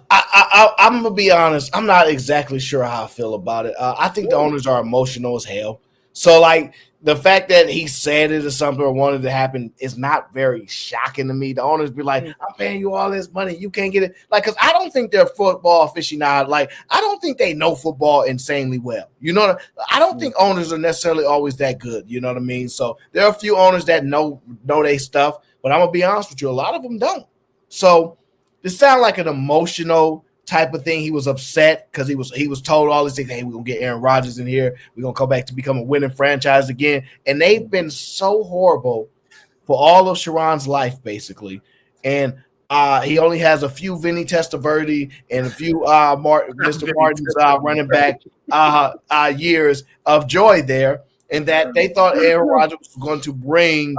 I'm going to be honest. I'm not exactly sure how I feel about it. I think the owners are emotional as hell. So, like, the fact that he said it or something or wanted to happen is not very shocking to me. The owners be like, I'm paying you all this money. You can't get it. Like, because I don't think they're football aficionados. Like, I don't think they know football insanely well. You know, I don't think owners are necessarily always that good. You know what I mean? So there are a few owners that know their stuff. But I'm going to be honest with you. A lot of them don't. So this sound like an emotional type of thing. He was upset because he was told all these things. Hey, we're gonna get Aaron Rodgers in here. We're gonna come back to become a winning franchise again. And they've been so horrible for all of Sharon's life, basically. And he only has a few Vinny Testaverde and a few Mr. Martin's running back years of joy there, and that they thought Aaron Rodgers was going to bring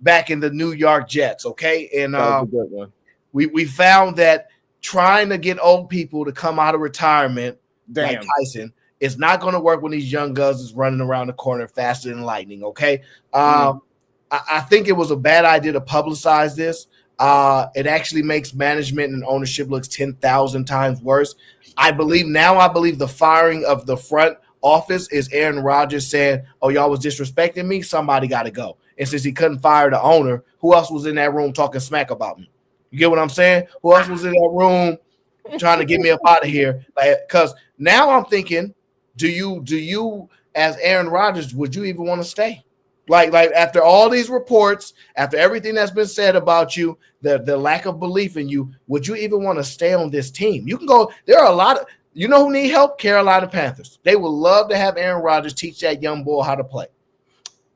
back in the New York Jets. Okay, and that was a good one. We found that trying to get old people to come out of retirement, like Tyson, is not going to work when these young guns is running around the corner faster than lightning. Okay, I think it was a bad idea to publicize this. It actually makes management and ownership looks 10,000 times worse. I believe the firing of the front office is Aaron Rodgers saying, "Oh, y'all was disrespecting me. Somebody got to go." And since he couldn't fire the owner, who else was in that room talking smack about me? You get what I'm saying? Who else was in that room trying to get me up out of here? Because now I'm thinking, do you as Aaron Rodgers, would you even want to stay? Like after all these reports, after everything that's been said about you, the lack of belief in you, would you even want to stay on this team? You can go. There are a lot of who need help. Carolina Panthers. They would love to have Aaron Rodgers teach that young boy how to play.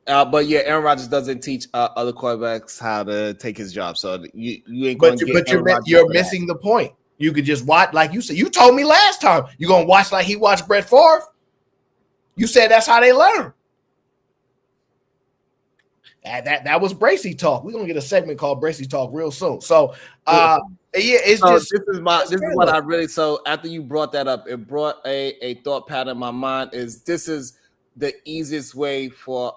But yeah, Aaron Rodgers doesn't teach other quarterbacks how to take his job. So you ain't going to get. But you're missing the point. You could just watch, like you said. You told me last time you're gonna watch like he watched Brett Favre. You said that's how they learn. That was Bracy Talk. We're gonna get a segment called Bracy Talk real soon. So it's so just this is what I really. So after you brought that up, it brought a thought pattern in my mind. This is the easiest way for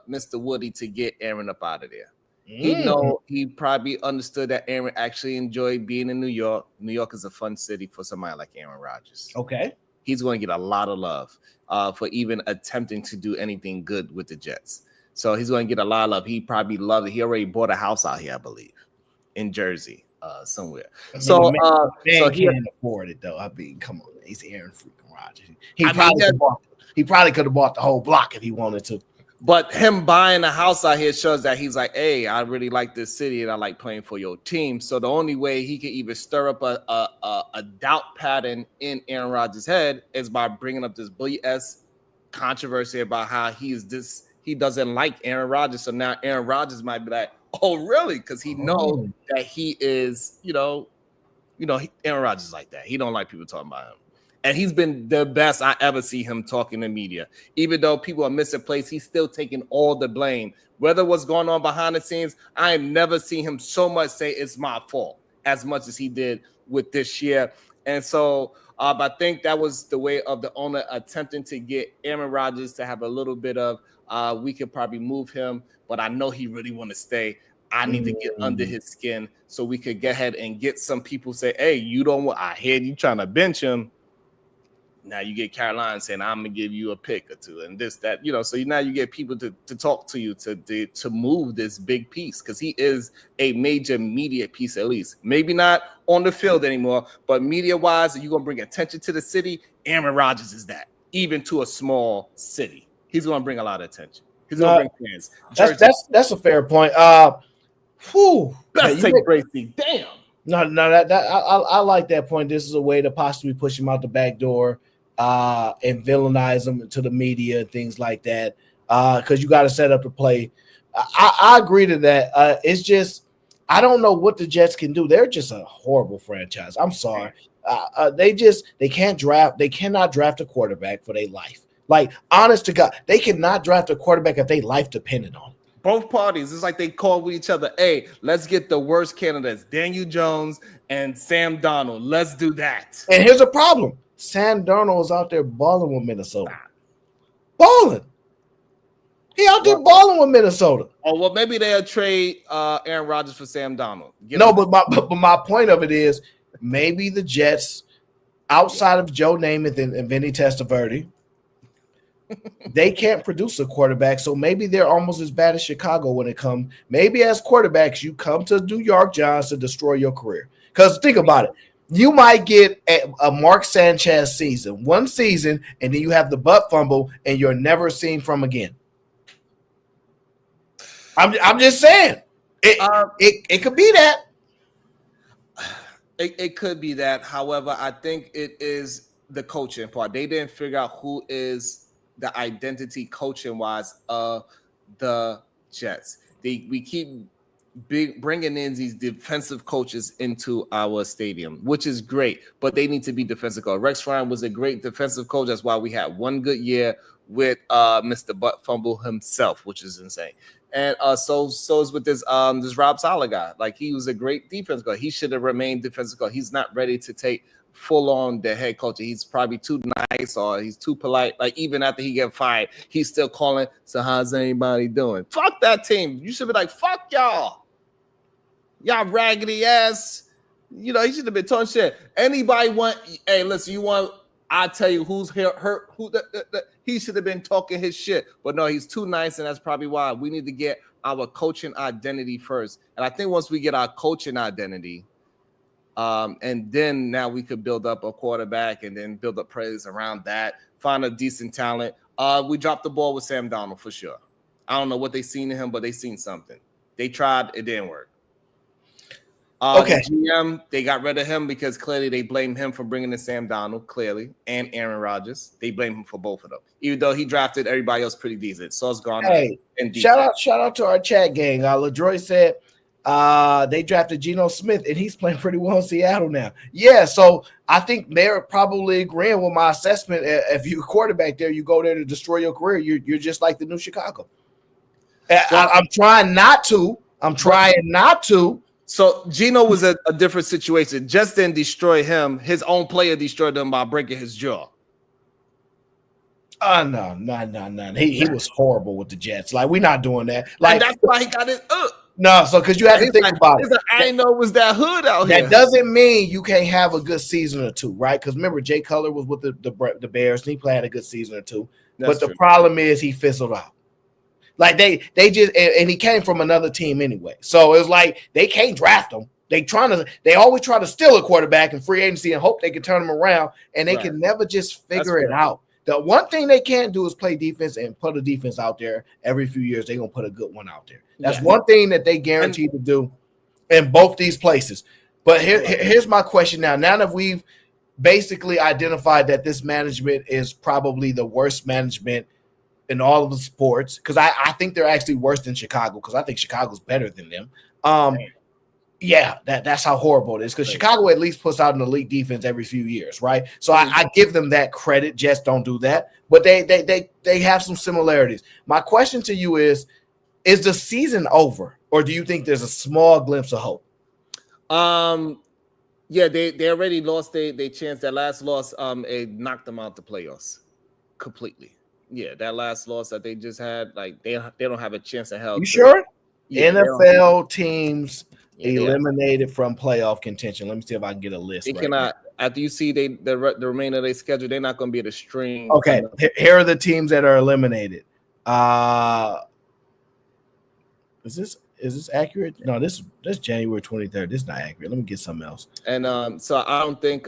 Mr. Woody to get Aaron up out of there. He probably understood that Aaron actually enjoyed being in New York. New York is a fun city for somebody like Aaron Rodgers. Okay. He's going to get a lot of love for even attempting to do anything good with the Jets. So he's going to get a lot of love. He probably loved it. He already bought a house out here, I believe, in Jersey somewhere. So he can't afford it, though. I mean, come on. He's Aaron freaking Rodgers. He probably could have bought the whole block if he wanted to. But him buying a house out here shows that he's like, hey, I really like this city and I like playing for your team. So the only way he could even stir up a doubt pattern in Aaron Rodgers' head is by bringing up this BS controversy about how he doesn't like Aaron Rodgers. So now Aaron Rodgers might be like, oh, really? Because he knows that he is, Aaron Rodgers is like that. He don't like people talking about him. And he's been the best I ever see him talking to media. Even though people are missing plays, he's still taking all the blame. Whether what's going on behind the scenes, I have never seen him so much say it's my fault as much as he did with this year. And so I think that was the way of the owner attempting to get Aaron Rodgers to have a little bit of, we could probably move him, but I know he really want to stay. I need to get under his skin so we could get ahead and get some people say, hey, I hear you trying to bench him. Now you get Carolina saying, I'm going to give you a pick or two and this, that, so now you get people to talk to you to move this big piece because he is a major media piece, at least. Maybe not on the field anymore, but media-wise, you're going to bring attention to the city. Aaron Rodgers is that, even to a small city. He's going to bring a lot of attention. He's going to bring fans. That's a fair point. Best take Bracy. Damn. No, I like that point. This is a way to possibly push him out the back door. And villainize them to the media and things like that. Because you got to set up the play. I agree to that. It's just I don't know what the Jets can do. They're just a horrible franchise. I'm sorry. They can't draft. They cannot draft a quarterback for their life. Like, honest to God, they cannot draft a quarterback if their life depended on it. Both parties, it's like they call with each other. Hey, let's get the worst candidates, Daniel Jones and Sam Darnold. Let's do that. And here's a problem. Sam Darnold is out there balling with Minnesota. Balling. He out there balling with Minnesota. Oh, well, maybe they'll trade Aaron Rodgers for Sam Darnold. But my point of it is maybe the Jets, outside of Joe Namath and Vinny Testaverde, they can't produce a quarterback. So maybe they're almost as bad as Chicago when it comes. Maybe as quarterbacks, you come to New York Giants to destroy your career. Because think about it. You might get a Mark Sanchez season, one season, and then you have the butt fumble, and you're never seen from again. I'm just saying, it could be that. It could be that. However, I think it is the coaching part. They didn't figure out who is the identity coaching wise of the Jets. We keep bringing in these defensive coaches into our stadium, which is great, but they need to be defensive coach. Rex Ryan was a great defensive coach. That's why we had one good year with Mr. Butt Fumble himself, which is insane. And so is with this Rob Saleh guy. Like, he was a great defense coach. He should have remained defensive coach. He's not ready to take full on the head coach. He's probably too nice or he's too polite. Like, even after he get fired, he's still calling. So how's anybody doing? Fuck that team. You should be like, fuck y'all. Y'all raggedy ass. You know, he should have been talking shit. Anybody want? Hey, listen, you want? I tell you who's hurt. He should have been talking his shit, but no, he's too nice, and that's probably why we need to get our coaching identity first. And I think once we get our coaching identity, and then now we could build up a quarterback and then build up praise around that. Find a decent talent. We dropped the ball with Sam Darnold for sure. I don't know what they seen in him, but they seen something. They tried, it didn't work. Okay. The GM, they got rid of him because clearly they blamed him for bringing in Sam Darnold, clearly, and Aaron Rodgers. They blame him for both of them, even though he drafted everybody else pretty decent. Sauce Gardner. Hey, shout out to our chat gang. LaDroy said they drafted Geno Smith, and he's playing pretty well in Seattle now. Yeah, so I think they're probably agreeing with my assessment. If you're a quarterback there, you go there to destroy your career. You're just like the new Chicago. I'm trying not to. So Geno was a different situation. Just didn't destroy him. His own player destroyed him by breaking his jaw. No. He was horrible with the Jets. Like, we're not doing that. Like, and that's why he got his No, so because you have to think about it. I didn't know it was that hood out here. That doesn't mean you can't have a good season or two, right? Because remember, Jay Cutler was with the Bears, and he played a good season or two. That's but the problem is he fizzled out. Like they just and he came from another team anyway. So it was like they can't draft him. They always try to steal a quarterback in free agency and hope they can turn him around, and they can never just figure it out. The one thing they can't do is play defense and put a defense out there every few years. They're gonna put a good one out there. That's one thing that they guarantee to do in both these places. But here's my question now. Now that we've basically identified that this management is probably the worst management in all of the sports, because I think they're actually worse than Chicago, because I think Chicago's better than them. Yeah, that's how horrible it is, because Chicago at least puts out an elite defense every few years, right? So I give them that credit. Jets don't do that, but they have some similarities. My question to you is the season over, or do you think there's a small glimpse of hope? Yeah, they already lost their chance. That last loss, it knocked them out the playoffs completely. Yeah, that last loss that they just had, like they don't have a chance in hell. You sure? Yeah, NFL teams eliminated from playoff contention. Let me see if I can get a list. They cannot. After you see the remainder of their schedule, they're not going to be able to string. Okay, here are the teams that are eliminated. Is this accurate? No, this January 23rd. This is not accurate. Let me get something else. And so I don't think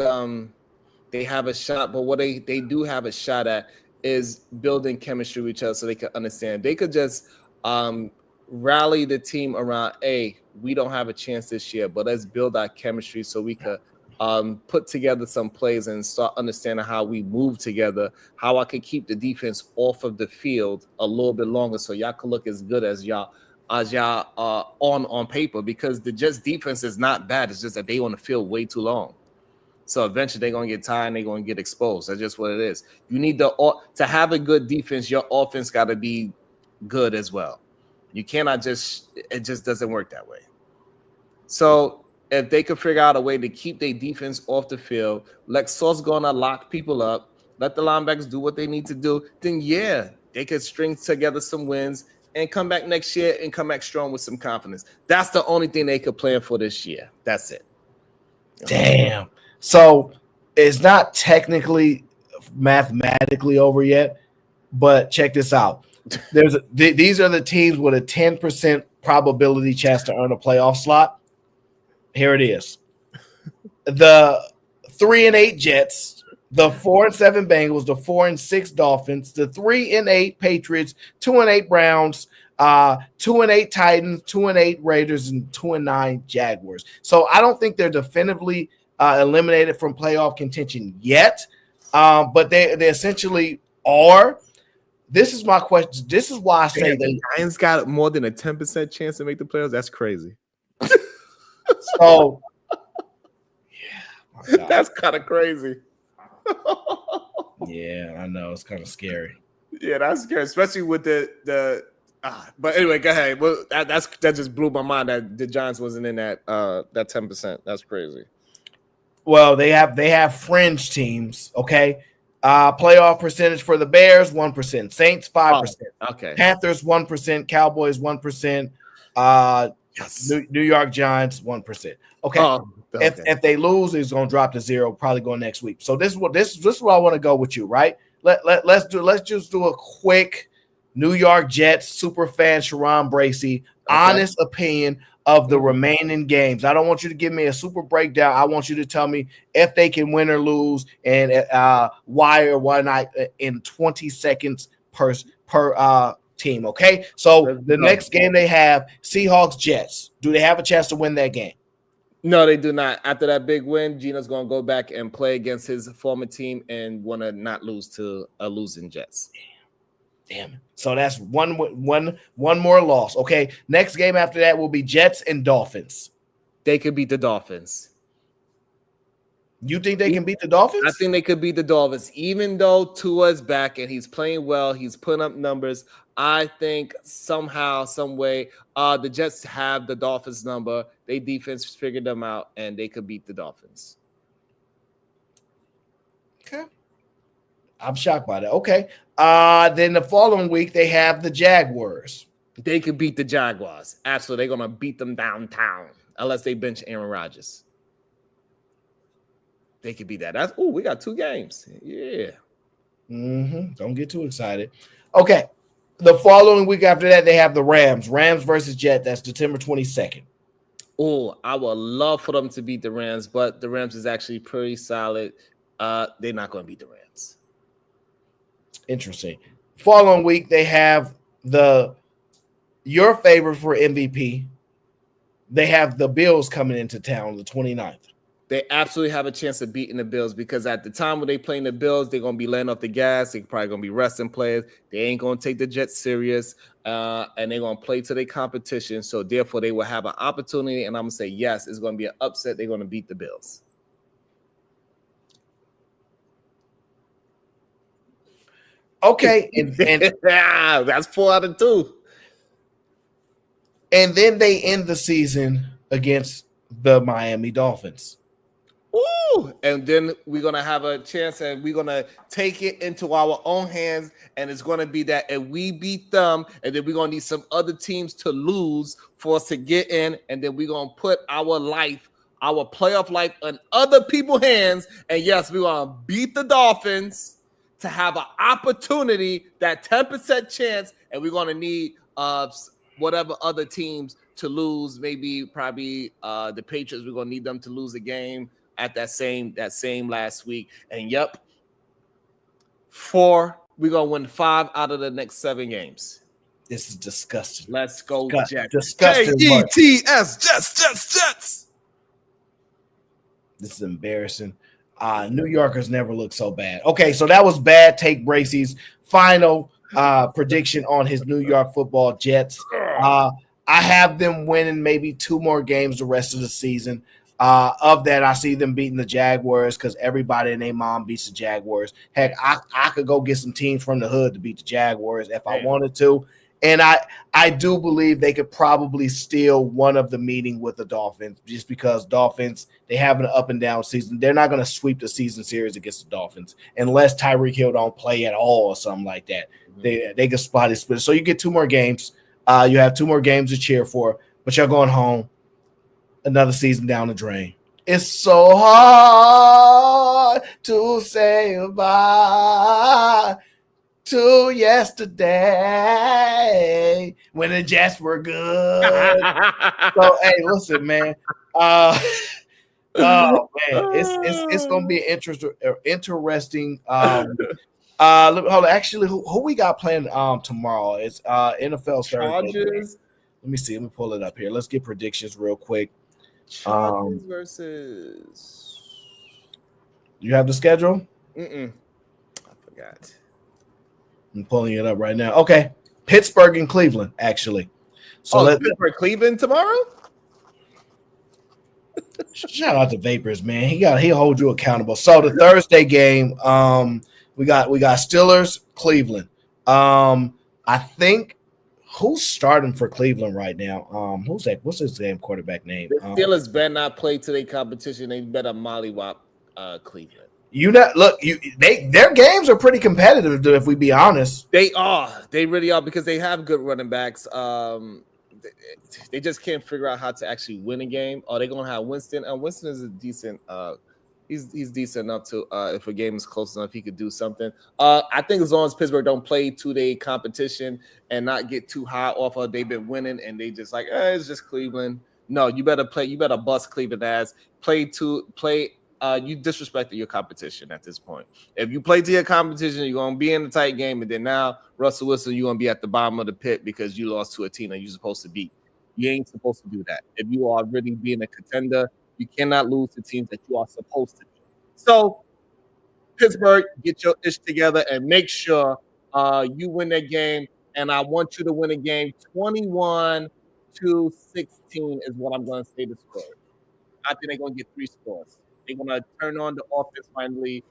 they have a shot. But what they do have a shot at is building chemistry with each other so they can understand. They could just rally the team around, we don't have a chance this year, but let's build our chemistry so we could put together some plays and start understanding how we move together, how I can keep the defense off of the field a little bit longer so y'all can look as good as y'all on paper, because the Jets defense is not bad. It's just that they on the field way too long. So eventually they're going to get tired and they're going to get exposed. That's just what it is. You need to have a good defense. Your offense got to be good as well. You cannot it just doesn't work that way. So if they could figure out a way to keep their defense off the field, let Sauce going to lock people up, let the linebackers do what they need to do, then they could string together some wins and come back next year and come back strong with some confidence. That's the only thing they could plan for this year. That's it. Damn. So it's not technically mathematically over yet, but check this out. These are the teams with a 10% probability chance to earn a playoff slot. Here it is. The 3-8 Jets, the 4-7 Bengals, the 4-6 Dolphins, the 3-8 Patriots, 2-8 Browns, 2-8 Titans, 2-8 Raiders, and 2-9 Jaguars. So I don't think they're definitively eliminated from playoff contention yet, but they essentially are. This is my question. This is why I say the Giants got more than a 10% chance to make the playoffs. That's crazy. So, yeah, that's kind of crazy. Yeah, I know it's kind of scary. Yeah, that's scary, especially with the. But anyway, go ahead. Well, that just blew my mind that the Giants wasn't in that 10%. That's crazy. Well, they have fringe teams. Okay, playoff percentage for the Bears 1%, Saints 5%, okay, Panthers 1%, Cowboys 1%, yes. New York Giants 1%. Okay. If they lose, it's gonna drop to 0. Probably go next week. So this is what I want to go with you, right? Let's just do a quick New York Jets super fan Sharon Bracey honest opinion of the remaining games. I don't want you to give me a super breakdown. I want you to tell me if they can win or lose, and why or why not in 20 seconds per team. Okay. So the next game they have Seahawks Jets. Do they have a chance to win that game? No, they do not. After that big win, Gino's going to go back and play against his former team and want to not lose to a losing Jets. Damn it. So that's one more loss. Okay. Next game after that will be Jets and Dolphins. They could beat the Dolphins. You think they can beat the Dolphins? I think they could beat the Dolphins. Even though Tua's back and he's playing well, he's putting up numbers. I think somehow, some way, the Jets have the Dolphins number. They defense figured them out, and they could beat the Dolphins. Okay. I'm shocked by that. Okay. Then the following week, they have the Jaguars. They could beat the Jaguars. Absolutely. They're going to beat them downtown unless they bench Aaron Rodgers. They could beat that. We got 2 games. Yeah. Don't get too excited. Okay. The following week after that, they have the Rams. Rams versus Jets. That's September 22nd. Oh, I would love for them to beat the Rams, but the Rams is actually pretty solid. They're not going to beat the Rams. Interesting. Following week, they have your favorite for MVP. They have the Bills coming into town on the 29th. They absolutely have a chance of beating the Bills because at the time when they playing the Bills, they're going to be laying off the gas. They're probably going to be resting players. They ain't going to take the Jets serious, and they're going to play to their competition. So, therefore, they will have an opportunity, and I'm going to say, yes, it's going to be an upset. They're going to beat the Bills. Okay. And yeah, that's 4 out of 2. And then they end the season against the Miami Dolphins. Ooh, and then we're going to have a chance and we're going to take it into our own hands. And it's going to be that if we beat them, and then we're going to need some other teams to lose for us to get in. And then we're going to put our playoff life in other people's hands. And yes, we're going to beat the Dolphins to have an opportunity, that 10% chance. And we're going to need whatever other teams to lose. Probably the Patriots, we're going to need them to lose a game at that same last week. And yep, we're gonna win 5 out of the next 7 games. This is disgusting. Let's go, Jets. Disgusting. Jets, Jets. This is embarrassing. New Yorkers never look so bad. Okay, so that was bad take Bracey's final prediction on his New York football Jets. I have them winning maybe 2 more games the rest of the season. Of that, I see them beating the Jaguars because everybody and their mom beats the Jaguars. Heck, I could go get some teams from the hood to beat the Jaguars if I wanted to. And I do believe they could probably steal one of the meeting with the Dolphins just because Dolphins, they have an up and down season. They're not going to sweep the season series against the Dolphins unless Tyreek Hill don't play at all or something like that. Mm-hmm. They can spot it split. So you get 2 more games. You have 2 more games to cheer for, but you're going home. Another season down the drain. It's so hard to say goodbye to yesterday when the Jets were good. So, hey, listen, man. Oh man, it's gonna be interesting. Hold on. Actually, who we got playing tomorrow? It's NFL Chargers. Let me see. Let me pull it up here. Let's get predictions real quick. Chargers versus You have the schedule? I forgot. I'm pulling it up right now. Okay. Pittsburgh and Cleveland, actually. So Pittsburgh, Cleveland tomorrow? Shout out to Vapors, man. He'll hold you accountable. So the Thursday game, we got Steelers, Cleveland. I think who's starting for Cleveland right now? Who's that? What's his damn quarterback name? The Steelers better not play to their competition. They better mollywop Cleveland. Their games are pretty competitive, if we be honest. They are. They really are because they have good running backs. They just can't figure out how to actually win a game. Are they gonna have Winston? Winston is a decent. He's decent enough to if a game is close enough, he could do something. I think as long as Pittsburgh don't play to their competition and not get too high off of they've been winning and they just like it's just Cleveland. No, you better play. You better bust Cleveland ass. You disrespected your competition at this point. If you play to your competition, you're gonna be in a tight game, and then now Russell Wilson, you're gonna be at the bottom of the pit because you lost to a team that you're supposed to beat. You ain't supposed to do that. If you are really being a contender, you cannot lose to teams that you are supposed to beat. So, Pittsburgh, get your ish together and make sure you win that game. And I want you to win a game 21-16 is what I'm going to say the score. I think they're going to get 3 scores. They're going to turn on the offense finally.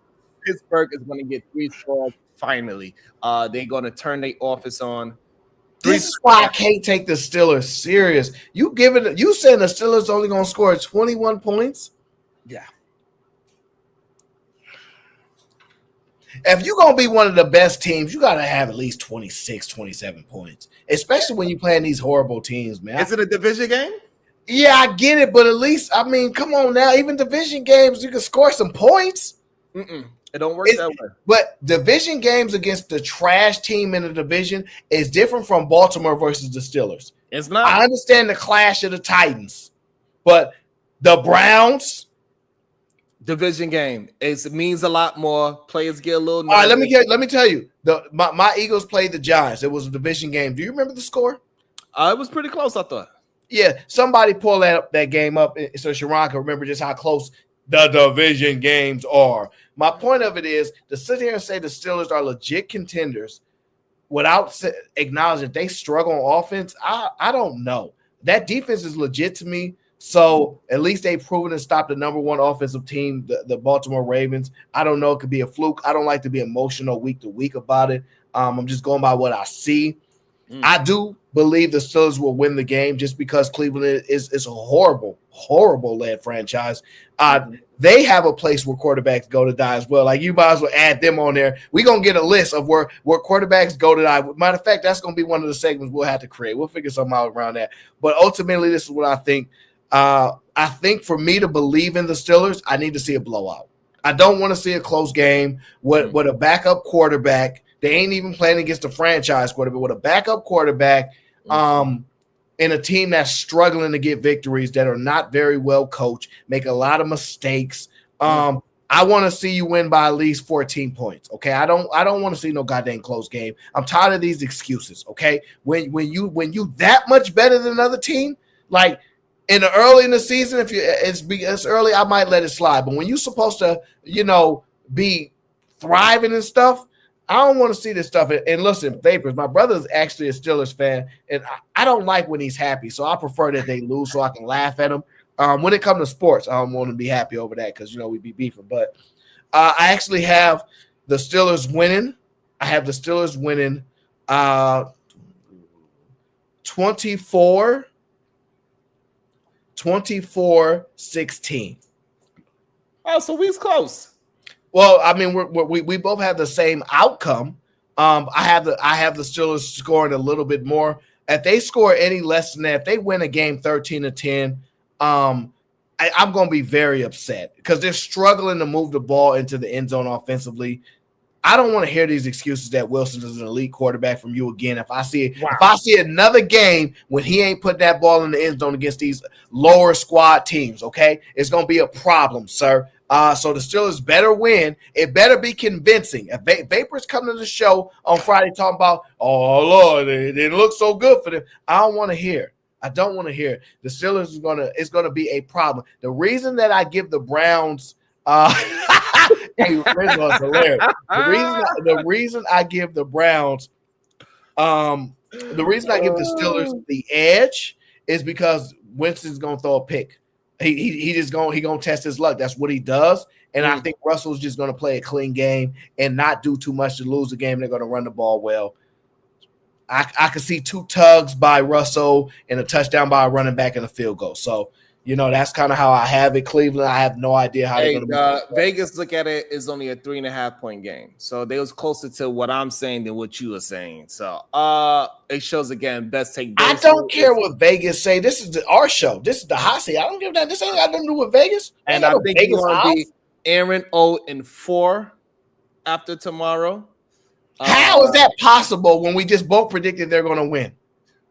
Pittsburgh is going to get 3 scores finally. They're going to turn their offense on. This is why I can't take the Steelers serious. You saying the Steelers only going to score 21 points? Yeah. If you're going to be one of the best teams, you got to have at least 26, 27 points, especially when you're playing these horrible teams, man. Is it a division game? Yeah, I get it, but at least, I mean, come on now. Even division games, you can score some points. It don't work that way. But division games against the trash team in the division is different from Baltimore versus the Steelers. It's not. I understand the clash of the Titans, but the Browns division game. It means a lot more. Players get a little nervous. All right, let me tell you. My Eagles played the Giants. It was a division game. Do you remember the score? It was pretty close, I thought. Yeah, somebody pull that game up so Sharon can remember just how close the division games are. My point of it is to sit here and say the Steelers are legit contenders without acknowledging they struggle on offense. I don't know. That defense is legit to me. So at least they've proven to stop the number one offensive team, the Baltimore Ravens. I don't know. It could be a fluke. I don't like to be emotional week to week about it. I'm just going by what I see. I do believe the Steelers will win the game just because Cleveland is a horrible, horrible led franchise. They have a place where quarterbacks go to die as well. Like, you might as well add them on there. We're going to get a list of where quarterbacks go to die. Matter of fact, that's going to be one of the segments we'll have to create. We'll figure something out around that. But ultimately, this is what I think. I think for me to believe in the Steelers, I need to see a blowout. I don't want to see a close game with a backup quarterback. They ain't even playing against a franchise quarterback. With a backup quarterback in a team that's struggling to get victories, that are not very well coached, make a lot of mistakes. I want to see you win by at least 14 points. Okay, I don't want to see no goddamn close game. I'm tired of these excuses. Okay, when you that much better than another team, like early in the season, if it's early, I might let it slide. But when you're supposed to, be thriving and stuff, I don't want to see this stuff. And listen, Vapors, my brother's actually a Steelers fan, and I don't like when he's happy. So I prefer that they lose so I can laugh at him. When it comes to sports, I don't want to be happy over that because, we be beefing. But I actually have the Steelers winning. I have the Steelers winning 24-16. Oh, so we's close. Well, I mean, we both have the same outcome. I have the Steelers scoring a little bit more. If they score any less than that, if they win a game 13-10, I'm going to be very upset because they're struggling to move the ball into the end zone offensively. I don't want to hear these excuses that Wilson is an elite quarterback from you again. If I see another game when he ain't put that ball in the end zone against these lower squad teams, okay, it's going to be a problem, sir. So the Steelers better win. It better be convincing. If Vapors come to the show on Friday talking about, oh, Lord, it didn't look so good for them, I don't want to hear. I don't want to hear. The Steelers is gonna be a problem. The reason that I give the Browns Hey, first of all, it's hilarious. The reason I give the Browns, the reason I give the Steelers the edge is because Winston's gonna throw a pick. He gonna test his luck. That's what he does. And I think Russell's just gonna play a clean game and not do too much to lose the game. They're gonna run the ball well. I could see 2 tugs by Russell and a touchdown by a running back and a field goal. So, that's kind of how I have it. Cleveland, I have no idea how they're going to be. Vegas, look at it, is only a 3.5-point game. So they was closer to what I'm saying than what you were saying. So it shows, again, best take. I don't care what Vegas say. This is our show. This is the hot seat. I don't give that. This ain't got nothing to do with Vegas. And I think it's going to be Aaron 0-4 after tomorrow. How is that possible when we just both predicted they're going to win?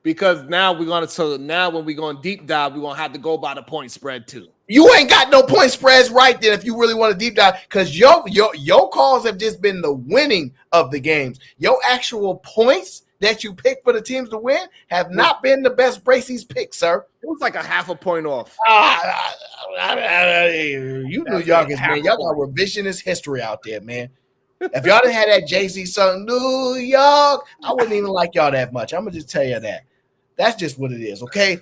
Because now when we're going deep dive, we're going to have to go by the point spread too. You ain't got no point spreads right there if you really want to deep dive, because your calls have just been the winning of the games. Your actual points that you pick for the teams to win have not been the best Bracey's pick, sir. It was like a 0.5 point off. You New Yorkers, man. Y'all got revisionist history out there, man. If y'all didn't have that Jay-Z song, New York, I wouldn't even like y'all that much. I'm going to just tell you that. That's just what it is, okay?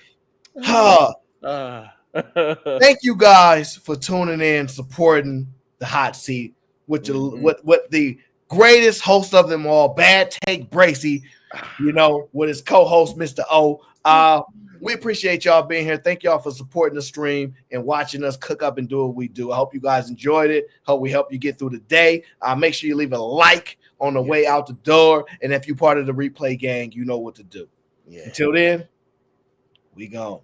Thank you guys for tuning in, supporting the hot seat with the greatest host of them all, Bad Take Bracey, with his co-host, Mr. O. We appreciate y'all being here. Thank y'all for supporting the stream and watching us cook up and do what we do. I hope you guys enjoyed it. Hope we help you get through the day. Make sure you leave a like on the way out the door. And if you're part of the replay gang, you know what to do. Yeah. Until then, we gone.